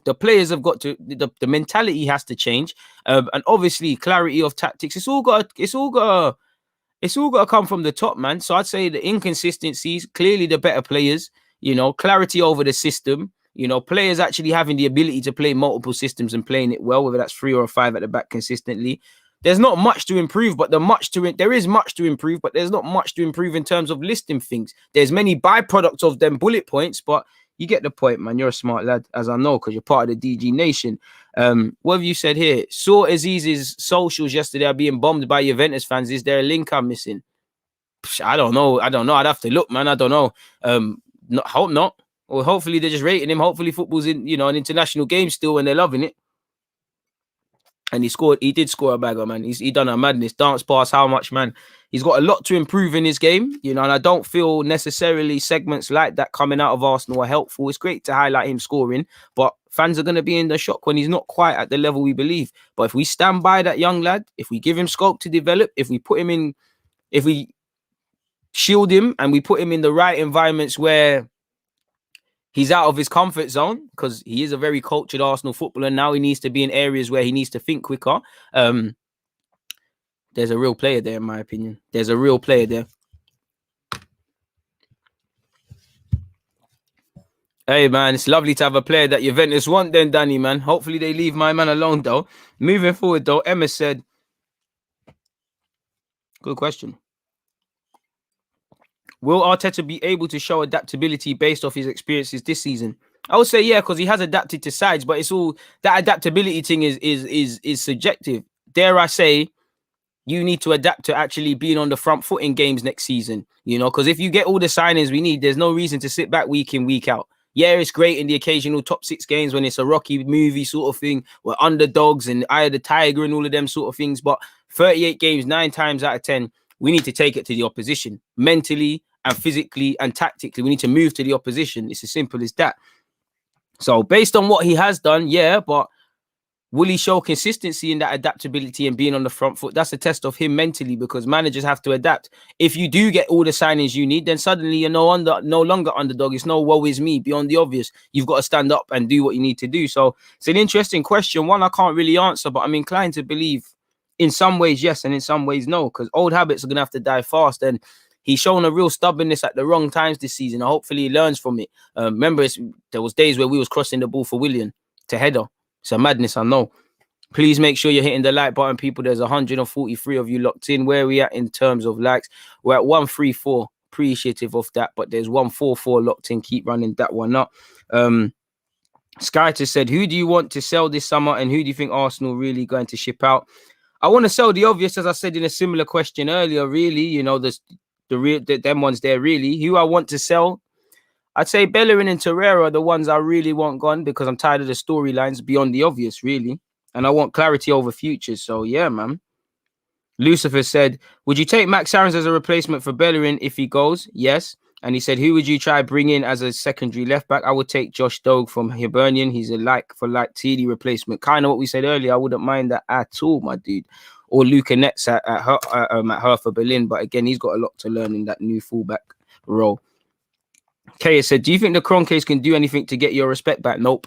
the players have got to, the mentality has to change. And obviously clarity of tactics. It's all got to come from the top, man. So I'd say the inconsistencies, clearly the better players, you know, clarity over the system, you know, players actually having the ability to play multiple systems and playing it well, whether that's 3 or 5 at the back consistently. There's not much to improve, but there is much to improve, but there's not much to improve in terms of listing things. There's many byproducts of them bullet points, but you get the point, man. You're a smart lad, as I know, because you're part of the DG Nation. What have you said here? Saw Aziz's socials yesterday are being bombed by Juventus fans. Is there a link I'm missing? I don't know. I'd have to look, man. I don't know. Hope not. Or hopefully they're just rating him. Hopefully football's in, you know, an international game still and they're loving it. And he did score a bagger, man. He done a madness. Dance pass, how much, man? He's got a lot to improve in his game, you know, and I don't feel necessarily segments like that coming out of Arsenal are helpful. It's great to highlight him scoring, but fans are going to be in the shock when he's not quite at the level we believe. But if we stand by that young lad, if we give him scope to develop, if we shield him and we put him in the right environments where he's out of his comfort zone, because he is a very cultured Arsenal footballer. Now he needs to be in areas where he needs to think quicker. There's a real player there, in my opinion. There's a real player there. Hey, man, it's lovely to have a player that Juventus want then, Danny, man. Hopefully they leave my man alone, though. Moving forward, though, Emma said, good question. Will Arteta be able to show adaptability based off his experiences this season? I would say, yeah, because he has adapted to sides, but it's all that adaptability thing is subjective. Dare I say, you need to adapt to actually being on the front foot in games next season, you know, because if you get all the signings we need, there's no reason to sit back week in, week out. Yeah, it's great in the occasional top 6 games when it's a Rocky movie sort of thing, we're underdogs and Eye of the Tiger and all of them sort of things. But 38 games, 9 times out of 10, we need to take it to the opposition mentally and physically and tactically. We need to move to the opposition. It's as simple as that. So based on what he has done, yeah, but will he show consistency in that adaptability and being on the front foot? That's a test of him mentally, because managers have to adapt. If you do get all the signings you need, then suddenly you're no longer underdog. It's no woe is me beyond the obvious. You've got to stand up and do what you need to do. So it's an interesting question. One I can't really answer, but I'm inclined to believe in some ways yes and in some ways no, because old habits are going to have to die fast. And he's shown a real stubbornness at the wrong times this season. Hopefully he learns from it. Remember, there was days where we was crossing the ball for Willian to header. It's a madness, I know. Please make sure you're hitting the like button, people. There's 143 of you locked in. Where are we at in terms of likes? We're at 134. Appreciative of that, but there's 144 locked in. Keep running that one up. Sky just said, who do you want to sell this summer and who do you think Arsenal really going to ship out? I want to sell the obvious, as I said in a similar question earlier, really. You know, them ones there, really. Who I want to sell, I'd say Bellerin and Torreira are the ones I really want gone, because I'm tired of the storylines beyond the obvious, really. And I want clarity over futures. So, yeah, man. Lucifer said, would you take Max Aarons as a replacement for Bellerin if he goes? Yes. And he said, who would you try bring in as a secondary left back? I would take Josh Dogue from Hibernian. He's a like-for-like TD replacement. Kind of what we said earlier. I wouldn't mind that at all, my dude. Or Luca Netz at Hertha Berlin. But again, he's got a lot to learn in that new fullback role. Kaya said, do you think the Kroenke'S can do anything to get your respect back? Nope.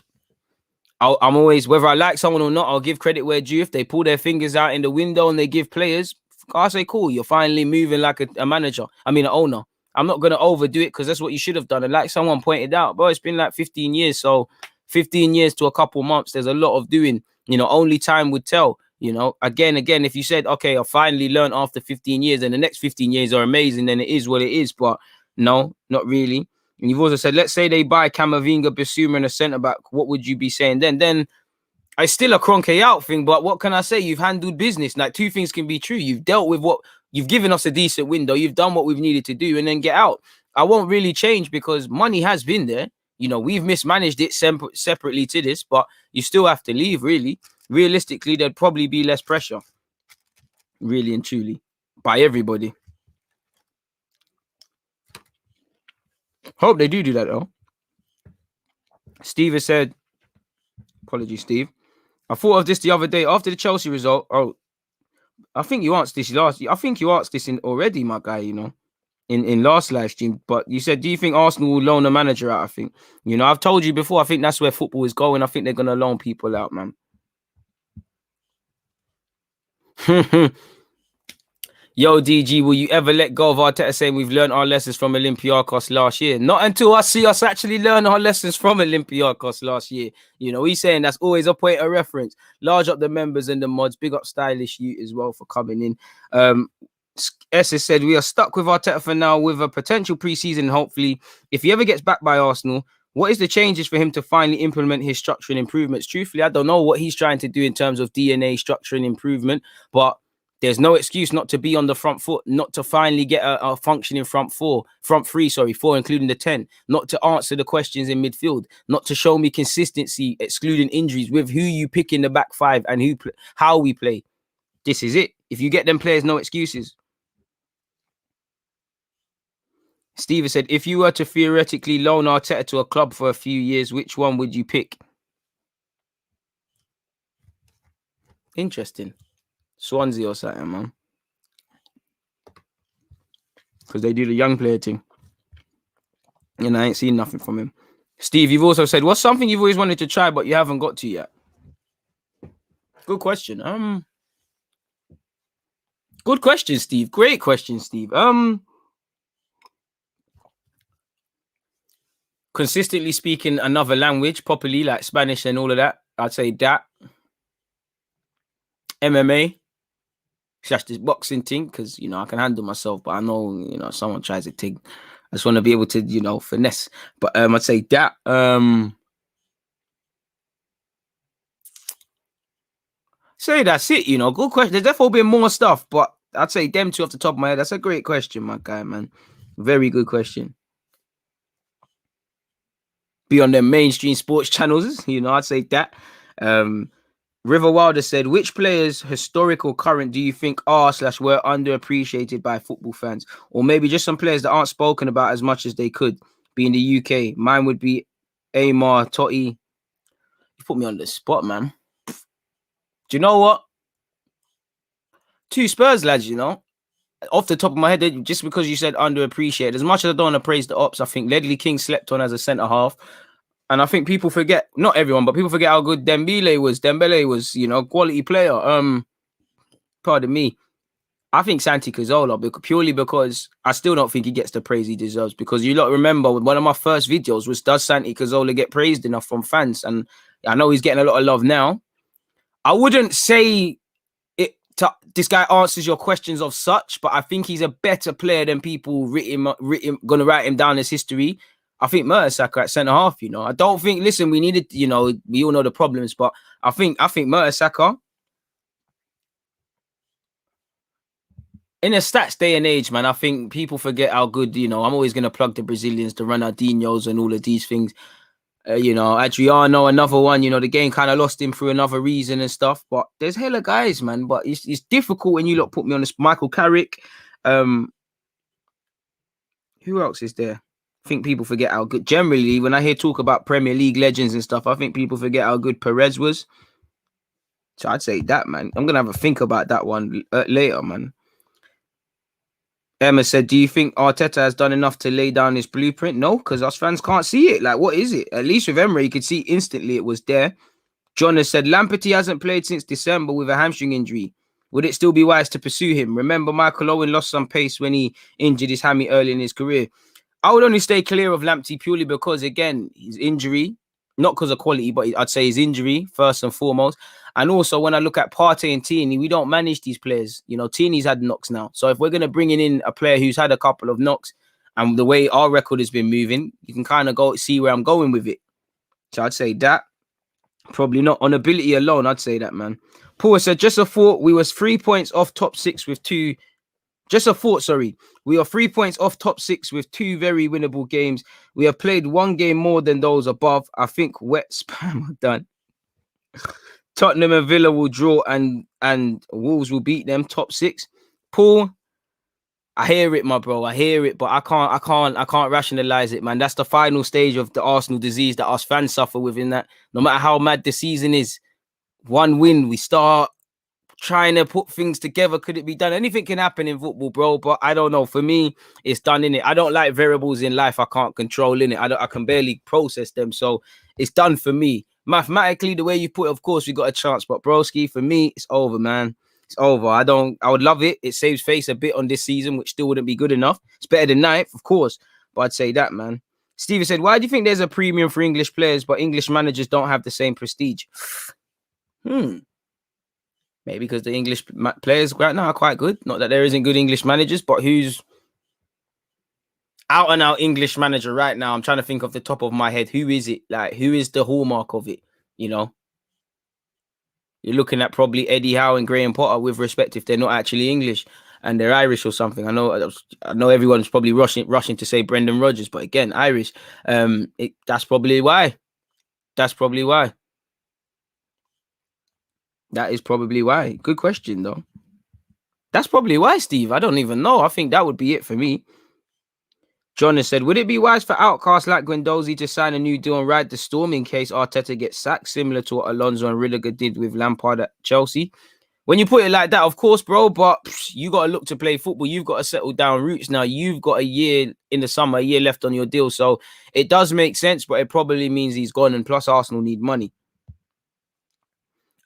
I'm always, whether I like someone or not, I'll give credit where due. If they pull their fingers out in the window and they give players, I say, cool, you're finally moving like a manager. I mean, an owner. I'm not going to overdo it, because that's what you should have done. And like someone pointed out, bro, it's been like 15 years. So 15 years to a couple months, there's a lot of doing. You know, only time would tell. You know, again, if you said, okay, I finally learned after 15 years and the next 15 years are amazing, then it is what it is. But no, not really. And you've also said, let's say they buy Camavinga, Bissouma, and a centre back. What would you be saying then? Then it's still a Kroenke out thing, but what can I say? You've handled business. Like, two things can be true. You've dealt with what you've given us a decent window. You've done what we've needed to do, and then get out. I won't really change because money has been there. You know, we've mismanaged it separately to this, but you still have to leave, really. Realistically, there'd probably be less pressure, really and truly, by everybody. Hope they do that, though. Steve has said, apologies, Steve. I thought of this the other day after the Chelsea result. Oh, I think you asked this I think you asked this in already, my guy, you know, in last live stream. But you said, do you think Arsenal will loan a manager out? I think, you know, I've told you before, I think that's where football is going. I think they're going to loan people out, man. Yo, DG, will you ever let go of Arteta saying we've learned our lessons from Olympiacos last year? Not until I see us actually learn our lessons from Olympiacos last year. You know, he's saying that's always a point of reference. Large up the members and the mods. Big up Stylish you as well for coming in. S has said we are stuck with Arteta for now with a potential preseason. Hopefully, if he ever gets back by Arsenal, what is the changes for him to finally implement his structure and improvements? Truthfully, I don't know what he's trying to do in terms of DNA structure and improvement, but there's no excuse not to be on the front foot, not to finally get a functioning front four, including the 10, not to answer the questions in midfield, not to show me consistency, excluding injuries, with who you pick in the back five and how we play. This is it. If you get them players, no excuses. Steve said, if you were to theoretically loan Arteta to a club for a few years, which one would you pick? Interesting. Swansea or something, man. Because they do the young player thing. And I ain't seen nothing from him. Steve, you've also said, what's something you've always wanted to try but you haven't got to yet? Good question. Good question, Steve. Great question, Steve. Consistently speaking another language properly, like Spanish and all of that. I'd say that. MMA. Slash this boxing thing, because, you know, I can handle myself, but I know, you know, someone tries a thing. I just want to be able to, you know, finesse. But I'd say that. Say that's it, you know. Good question. There's definitely been more stuff, but I'd say them two off the top of my head. That's a great question, my guy, man. Very good question. Be on their mainstream sports channels, you know, I'd say that. River Wilder said, which players, historic or current, do you think are/were underappreciated by football fans? Or maybe just some players that aren't spoken about as much as they could be in the UK. Mine would be Amar, Totti. You put me on the spot, man. Do you know what? Two Spurs lads, you know. Off the top of my head, just because you said underappreciated, as much as I don't want to praise the ops, I think Ledley King slept on as a centre-half. And I think people forget, not everyone, but people forget how good Dembele was, you know, quality player. Pardon me. I think Santi Cazorla, purely because I still don't think he gets the praise he deserves. Because you lot remember, one of my first videos was, does Santi Cazorla get praised enough from fans? And I know he's getting a lot of love now. I wouldn't say this guy answers your questions of such, but I think he's a better player than people gonna write him down as history. I think Mertesacker at centre half, you know. I don't think, listen, we needed, you know, we all know the problems, but I think Mertesacker, in a stats day and age, man, I think people forget how good, you know, I'm always going to plug the Brazilians, the Ronaldinhos and all of these things. You know, Adriano, another one, you know, the game kind of lost him through another reason and stuff, but there's hella guys, man, but it's difficult when you lot put me on this. Michael Carrick. Who else is there? I think people forget how good, generally, when I hear talk about Premier League legends and stuff, I think people forget how good Perez was. So I'd say that, man. I'm going to have a think about that one later, man. Emma said, do you think Arteta has done enough to lay down his blueprint? No, because us fans can't see it. Like, what is it? At least with Emery, you could see instantly it was there. John has said, Lamperty hasn't played since December with a hamstring injury. Would it still be wise to pursue him? Remember, Michael Owen lost some pace when he injured his hammy early in his career. I would only stay clear of Lamptey purely because, again, his injury, not because of quality, but I'd say his injury, first and foremost. And also, when I look at Partey and Tierney, we don't manage these players. You know, Tierney's had knocks now. So if we're going to bring in a player who's had a couple of knocks, And the way our record has been moving, you can kind of go see where I'm going with it. So I'd say that. Probably not on ability alone. I'd say that, man. Paul said, just a thought. We was 3 points off top 6 with two. Just a thought, sorry. We are 3 points off top 6 with 2 very winnable games. We have played 1 game more than those above. I think wet spam are done. Tottenham and Villa will draw and Wolves will beat them top 6. Paul, I hear it, my bro. I hear it, but I can't rationalize it, man. That's the final stage of the Arsenal disease that us fans suffer within that. No matter how mad the season is, 1 win, we start trying to put things together. Could it be done? Anything can happen in football, bro, but I don't know. For me, it's done, in it. I don't like variables in life I can't control, in it. I can barely process them, so it's done for me. Mathematically, the way you put it, of course, we got a chance, but broski, for me, it's over, man. It's over. I would love it. It saves face a bit on this season, which still wouldn't be good enough. It's better than 9th, of course, but I'd say that, man. Steven said, why do you think there's a premium for English players, but English managers don't have the same prestige? Maybe because the English players right now are quite good. Not that there isn't good English managers, but who's out and out English manager right now? I'm trying to think off the top of my head. Who is it? Like, who is the hallmark of it? You know, you're looking at probably Eddie Howe and Graham Potter, with respect, if they're not actually English and they're Irish or something. I know everyone's probably rushing to say Brendan Rodgers, but again, Irish. That's probably why. That's probably why. That is probably why. Good question, though. That's probably why, Steve. I don't even know. I think that would be it for me. John has said, would it be wise for outcasts like Guendouzi to sign a new deal and ride the storm in case Arteta gets sacked, similar to what Alonso and Rudiger did with Lampard at Chelsea? When you put it like that, of course, bro, but you got to look to play football. You've got to settle down roots now. You've got a year in the summer, a year left on your deal. So it does make sense, but it probably means he's gone, and plus Arsenal need money.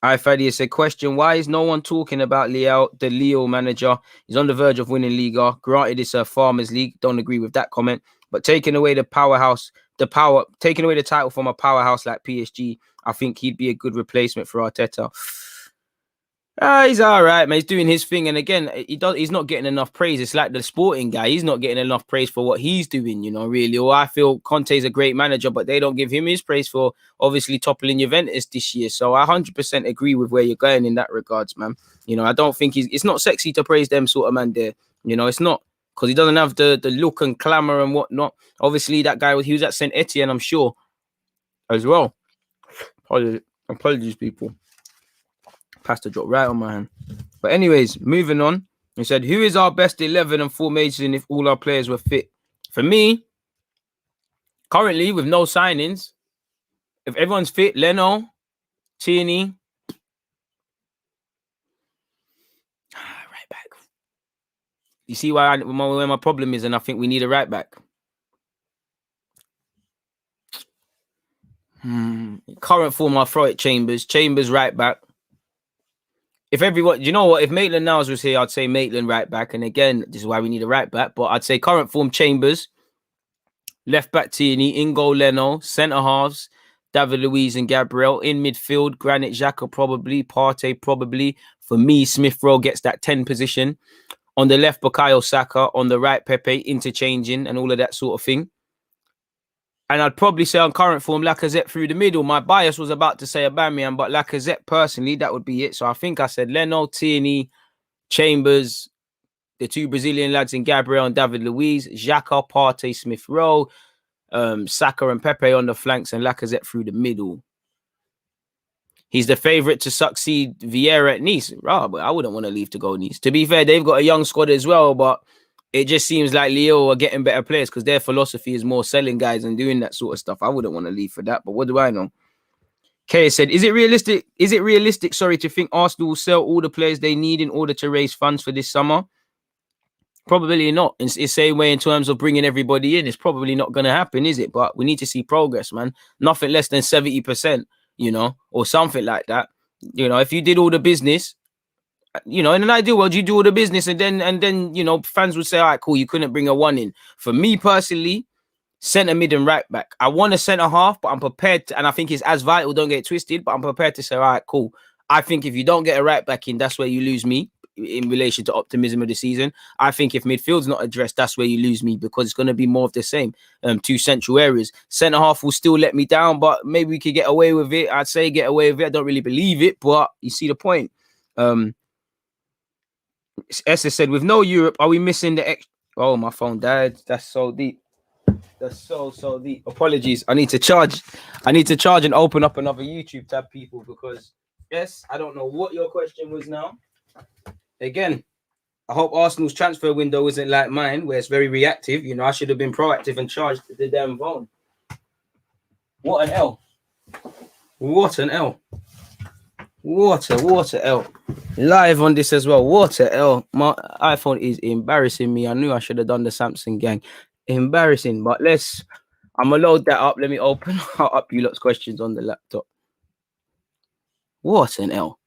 Fadi said, question, why is no one talking about the Leo manager? He's on the verge of winning Liga. Granted, it's a Farmers League. Don't agree with that comment. But taking away taking away the title from a powerhouse like PSG, I think he'd be a good replacement for Arteta. He's all right, man. He's doing his thing. And again, he's not getting enough praise. It's like the sporting guy. He's not getting enough praise for what he's doing, you know, really. Or I feel Conte's a great manager, but they don't give him his praise for obviously toppling Juventus this year. So I 100% agree with where you're going in that regards, man. You know, I don't think it's not sexy to praise them sort of man there. You know, it's not, because he doesn't have the look and clamour and whatnot. Obviously, that guy, he was at St. Etienne, I'm sure, as well. Apologies, people. Pasta dropped right on my hand. But anyways, moving on. He said, who is our best 11 and formation if all our players were fit? For me, currently with no signings, if everyone's fit, Leno, Tierney, right back. You see where my problem is, and I think we need a right back. Current form, I'll throw it Chambers. Chambers right back. If everyone, you know what? If Maitland-Niles was here, I'd say Maitland right back. And again, this is why we need a right back. But I'd say current form Chambers, left back Tierney, in goal Leno, centre halves David Luiz and Gabriel, in midfield Granit Xhaka probably, Partey probably. For me, Smith Rowe gets that 10 position. On the left, Bukayo Saka. On the right, Pepe, interchanging and all of that sort of thing. And I'd probably say on current form, Lacazette through the middle. My bias was about to say Aubameyang, but Lacazette personally, that would be it. So I think I said Leno, Tierney, Chambers, the 2 Brazilian lads in Gabriel and David Luiz, Xhaka, Partey, Smith Rowe, Saka and Pepe on the flanks, and Lacazette through the middle. He's the favourite to succeed Vieira at Nice. Right, but I wouldn't want to leave to go Nice. To be fair, they've got a young squad as well, but it just seems like Leo are getting better players because their philosophy is more selling guys and doing that sort of stuff. I wouldn't want to leave for that, but what do I know? Kay said, is it realistic, to think Arsenal will sell all the players they need in order to raise funds for this summer? Probably not. It's the same way in terms of bringing everybody in. It's probably not going to happen, is it? But we need to see progress, man. Nothing less than 70%, you know, or something like that. You know, if you did all the business, you know, in an ideal world, you do all the business and then, you know, fans would say, all right, cool, you couldn't bring a 1 in. For me personally, centre mid and right back. I want a centre half, but I'm prepared to, and I think it's as vital, don't get it twisted, but I'm prepared to say, all right, cool. I think if you don't get a right back in, that's where you lose me. in relation to optimism of the season. I think if midfield's not addressed, that's where you lose me, because it's going to be more of the same. Two central areas. Centre half will still let me down, but maybe we could get away with it. I'd say get away with it. I don't really believe it, but you see the point. Esther said, with no Europe, are we missing the Oh, my phone died. That's so deep. That's so deep. Apologies. I need to charge and open up another YouTube tab, people, because yes, I don't know what your question was now. Again, I hope Arsenal's transfer window isn't like mine, where it's very reactive. You know, I should have been proactive and charged the damn phone. What an L. What an L. What a L. Live on this as well. What a L. My iPhone is embarrassing me. I knew I should have done the Samsung gang. Embarrassing. But I'm going to load that up. Let me open up you lot's questions on the laptop. What an L.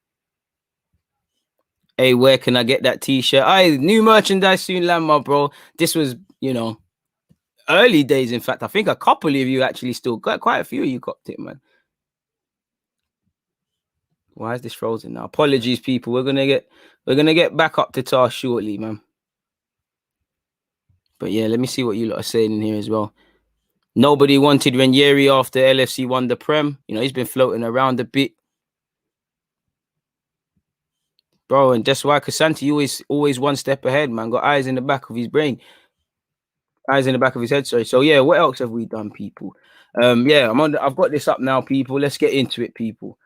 Hey, where can I get that t-shirt? New merchandise soon land, my bro. This was, early days. In fact, I think a couple of you actually still got, quite a few of you got it, man. Why is this frozen now? Apologies, people. We're gonna get back up to task shortly, man. But yeah, let me see what you lot are saying in here as well. Nobody wanted Ranieri after LFC won the Prem. He's been floating around a bit. Bro, and that's why Casanti always one step ahead, man. Got eyes in the back of his brain. Eyes in the back of his head, sorry. So yeah, what else have we done, people? Yeah, I've got this up now, people. Let's get into it, people.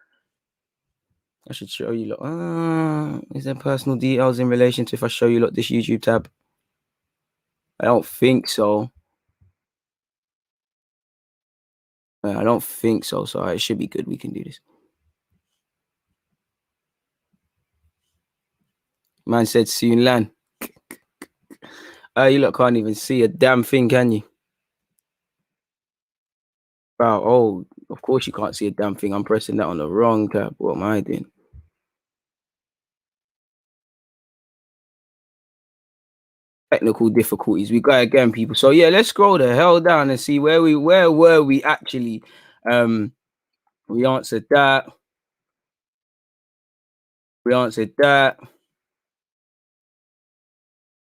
I should show you lot. Is there personal details in relation to if I show you lot this YouTube tab? I don't think so. I don't think so. So it should be good. We can do this. Man said soon land. You lot can't even see a damn thing, can you? Wow. Oh, of course you can't see a damn thing. I'm pressing that on the wrong tab. What am I doing? Technical difficulties. We got again, people. So yeah, let's scroll the hell down and see where were we actually. We answered that.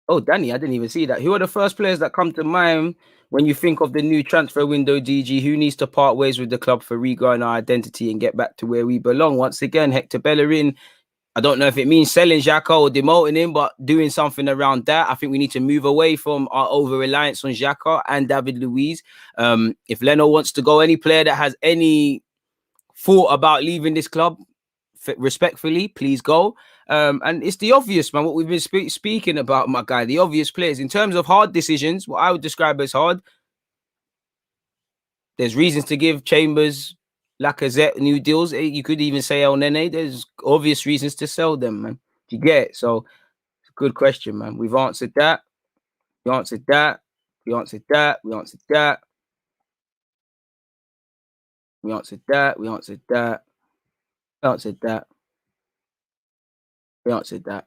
Oh, Danny, I didn't even see that. Who are the first players that come to mind when you think of the new transfer window, DG? Who needs to part ways with the club for regrowing our identity and get back to where we belong? Once again, Hector Bellerin. I don't know if it means selling Xhaka or demoting him, but doing something around that. I think we need to move away from our over-reliance on Xhaka and David Luiz. If Leno wants to go, any player that has any thought about leaving this club, respectfully, please go. And it's the obvious, man, what we've been speaking about, my guy, the obvious players. In terms of hard decisions, what I would describe as hard, there's reasons to give Chambers, Lacazette new deals. You could even say El Nene. There's obvious reasons to sell them, man. Do you get it? So, it's a good question, man. We've answered that. We answered that. We answered that. We answered that. We answered that. We answered that. We answered that. We answered that.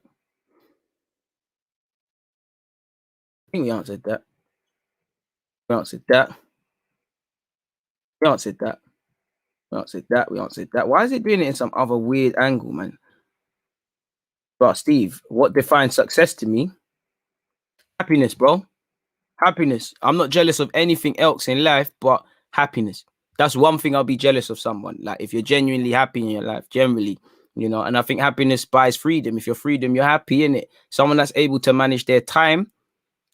I think we answered that. We answered that. We answered that. We answered that. We answered that. Why is it doing it in some other weird angle, man? But Steve, what defines success to me? Happiness, bro. Happiness. I'm not jealous of anything else in life, but happiness. That's one thing I'll be jealous of someone. Like if you're genuinely happy in your life, generally, and I think happiness buys freedom. If you're freedom, you're happy in it. Someone that's able to manage their time.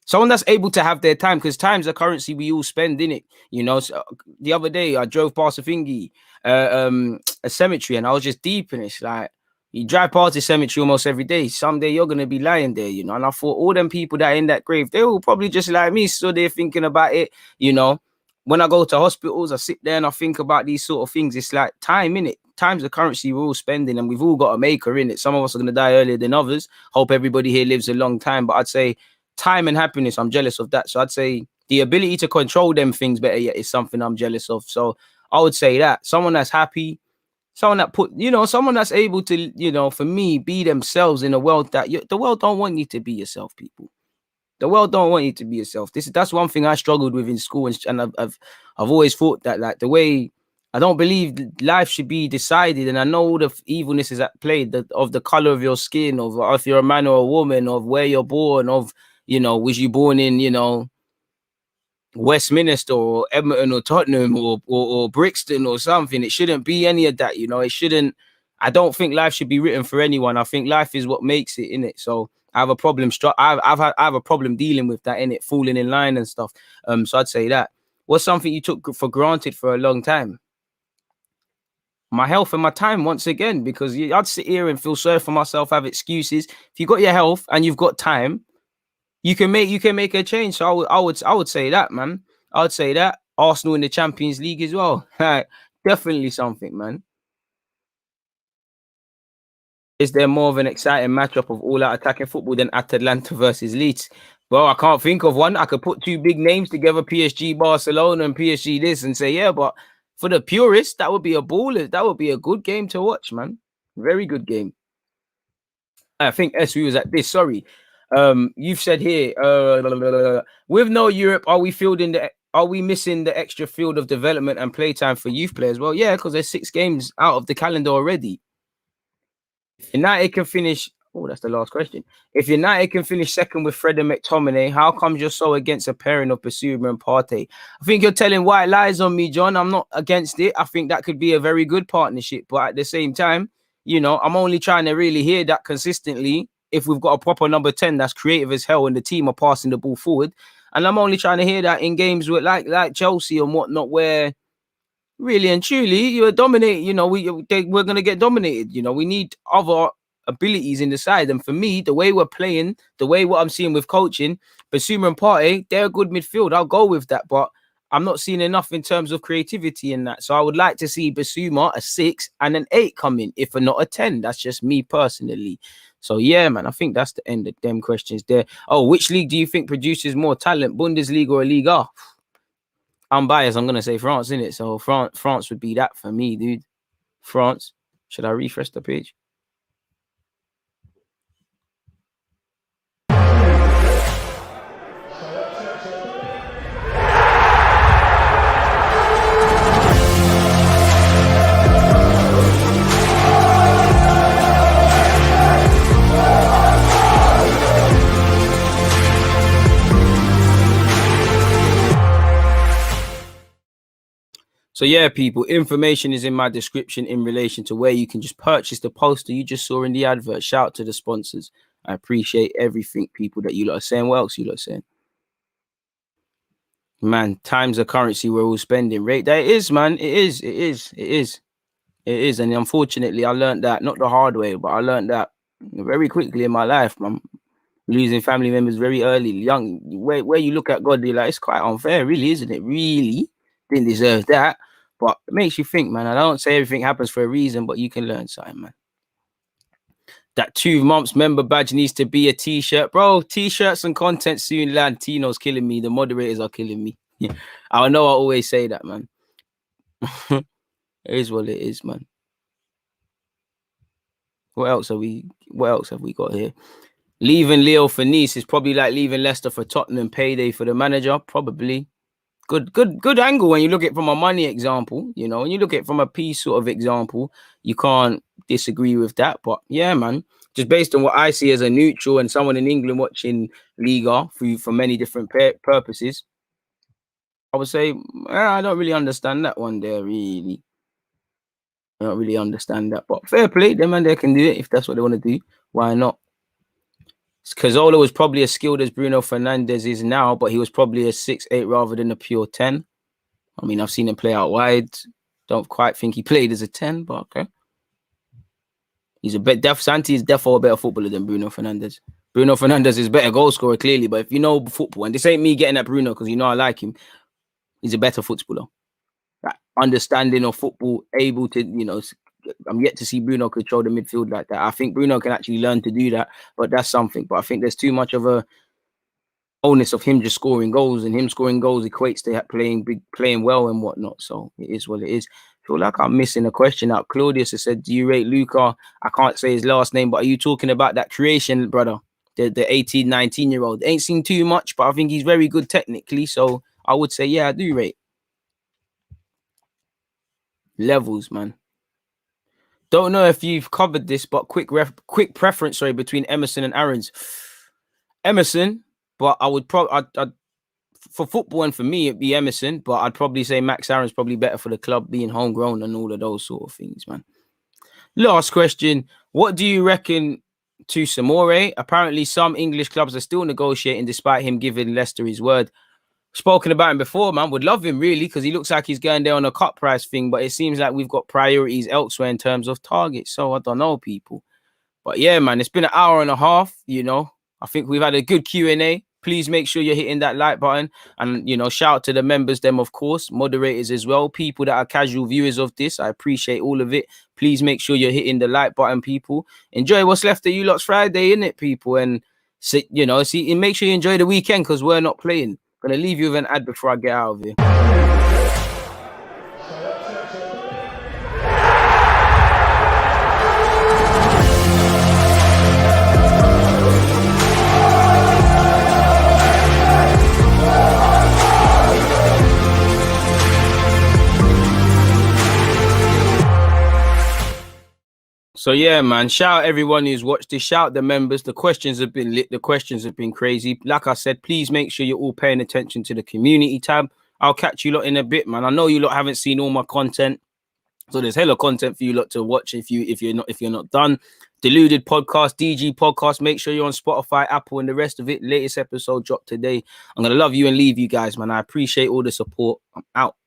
Someone that's able to have their time, because time's a currency we all spend in it. So the other day I drove past a thingy, a cemetery, and I was just deep in it. It's like you drive past the cemetery almost every day. Someday you're gonna be lying there, And I thought all them people that are in that grave, they will probably just like me, so they're thinking about it. When I go to hospitals, I sit there and I think about these sort of things. It's like time in it. Time's a currency we're all spending, and we've all got a maker in it. Some of us are gonna die earlier than others. Hope everybody here lives a long time, but I'd say time and happiness, I'm jealous of that. So I'd say the ability to control them things better yet is something I'm jealous of. So I would say that someone that's happy, someone that someone that's able to, for me, be themselves in a world that the world don't want you to be yourself, people. The world don't want you to be yourself. That's one thing I struggled with in school, and I've always thought that, like, the way I don't believe life should be decided, and I know the evilness is at play, of the color of your skin, of if you're a man or a woman, of where you're born, of was you born in Westminster or Edmonton or Tottenham or Brixton or something. It shouldn't be any of that. It shouldn't. I don't think life should be written for anyone. I think life is what makes it, innit? So I have a problem. I have a problem dealing with that, innit? Falling in line and stuff. So I'd say that. What's something you took for granted for a long time? My health and my time, once again, because I'd sit here and feel sorry for myself, have excuses. If you got your health and you've got time, you can make a change. So I would say that, man. I would say that. Arsenal in the Champions League as well. Definitely something, man. Is there more of an exciting matchup of all-out attacking football than Atalanta versus Leeds? Well, I can't think of one. I could put two big names together, PSG Barcelona and PSG this, and say, yeah, but for the purists, that would be a baller. That would be a good game to watch, man. Very good game. I think we was at this. Sorry. You've said here, with no Europe, are we missing the extra field of development and playtime for youth players? Well, yeah, because there's 6 games out of the calendar already. If United can finish, that's the last question. If United can finish second with Fred and McTominay, how comes you're so against a pairing of Basuma and Partey? I think you're telling white lies on me, John. I'm not against it. I think that could be a very good partnership, but at the same time, I'm only trying to really hear that consistently if we've got a proper number 10 that's creative as hell and the team are passing the ball forward. And I'm only trying to hear that in games with like Chelsea and whatnot, where really and truly you are dominated. We're going to get dominated. We need other abilities in the side. And for me, the way we're playing, the way what I'm seeing with coaching, Basuma and Partey, they're a good midfield. I'll go with that. But I'm not seeing enough in terms of creativity in that. So I would like to see Basuma a 6 and an 8 come in, if not a 10. That's just me personally. So yeah, man, I think that's the end of them questions there. Oh, which league do you think produces more talent, Bundesliga or Liga? I'm biased. I'm gonna say France, innit? So France would be that for me, dude. France. Should I refresh the page? So yeah, people, information is in my description in relation to where you can just purchase the poster you just saw in the advert. Shout out to the sponsors. I appreciate everything, people, that you lot are saying. What else you lot are saying? Man, time's a currency we're all spending. Right? That is, man. It is. And unfortunately, I learned that, not the hard way, but I learned that very quickly in my life, man. Losing family members very early, young. Where you look at God, you're like, it's quite unfair, really, isn't it? Really didn't deserve that. But it makes you think, man. I don't say everything happens for a reason, but you can learn something, man. That 2 months member badge needs to be a t-shirt. Bro, t-shirts and content soon, lad. Tino's killing me. The moderators are killing me. Yeah. I know I always say that, man. It is what it is, man. What else have we got here? Leaving Leo for Nice is probably like leaving Leicester for Tottenham. Payday for the manager, probably. Good angle when you look at it from a money example. When you look at it from a peace sort of example, you can't disagree with that. But yeah, man, just based on what I see as a neutral and someone in England watching Liga for many different purposes, I would say I don't really understand that one there. Really, I don't really understand that. But fair play, them and they can do it if that's what they want to do. Why not? Cazorla was probably as skilled as Bruno Fernandes is now, but he was probably a 6-8 rather than a pure 10. I mean, I've seen him play out wide. Don't quite think he played as a 10, but okay. He's a bit Santi is definitely a better footballer than Bruno Fernandes. Bruno Fernandes is better goal scorer, clearly, but if you know football, and this ain't me getting at Bruno because I like him, he's a better footballer. Understanding of football, able to, I'm yet to see Bruno control the midfield like that. I think Bruno can actually learn to do that, but that's something. But I think there's too much of a onus of him just scoring goals, and him scoring goals equates to playing well and whatnot. So it is what it is. I feel like I'm missing a question out. Claudius has said, do you rate Luca? I can't say his last name, but are you talking about that creation, brother? The 18, 19-year-old. Ain't seen too much, but I think he's very good technically. So I would say, yeah, I do rate. Levels, man. Don't know if you've covered this, but quick preference, between Emerson and Aarons. Emerson, but I would probably, for football and for me, it'd be Emerson, but I'd probably say Max Aaron's probably better for the club, being homegrown and all of those sort of things, man. Last question. What do you reckon to Samore? Apparently, some English clubs are still negotiating despite him giving Leicester his word. Spoken about him before, man. Would love him, really, because he looks like he's going there on a cut price thing, but it seems like we've got priorities elsewhere in terms of targets. So I don't know, people. But yeah, man, it's been an hour and a half, I think we've had a good Q&A. Please make sure you're hitting that like button. And, shout out to the members, them, of course, moderators as well, people that are casual viewers of this. I appreciate all of it. Please make sure you're hitting the like button, people. Enjoy what's left of you lot's Friday, innit, people? And, make sure you enjoy the weekend because we're not playing. I'm going to leave you with an ad before I get out of here. So yeah, man, shout out everyone who's watched this. Shout out the members. The questions have been lit. The questions have been crazy. Like I said, please make sure you're all paying attention to the community tab. I'll catch you lot in a bit, man. I know you lot haven't seen all my content, so there's hella content for you lot to watch if you're not done. Deluded podcast, DG podcast. Make sure you're on Spotify, Apple, and the rest of it. Latest episode dropped today. I'm gonna love you and leave you guys, man. I appreciate all the support. I'm out.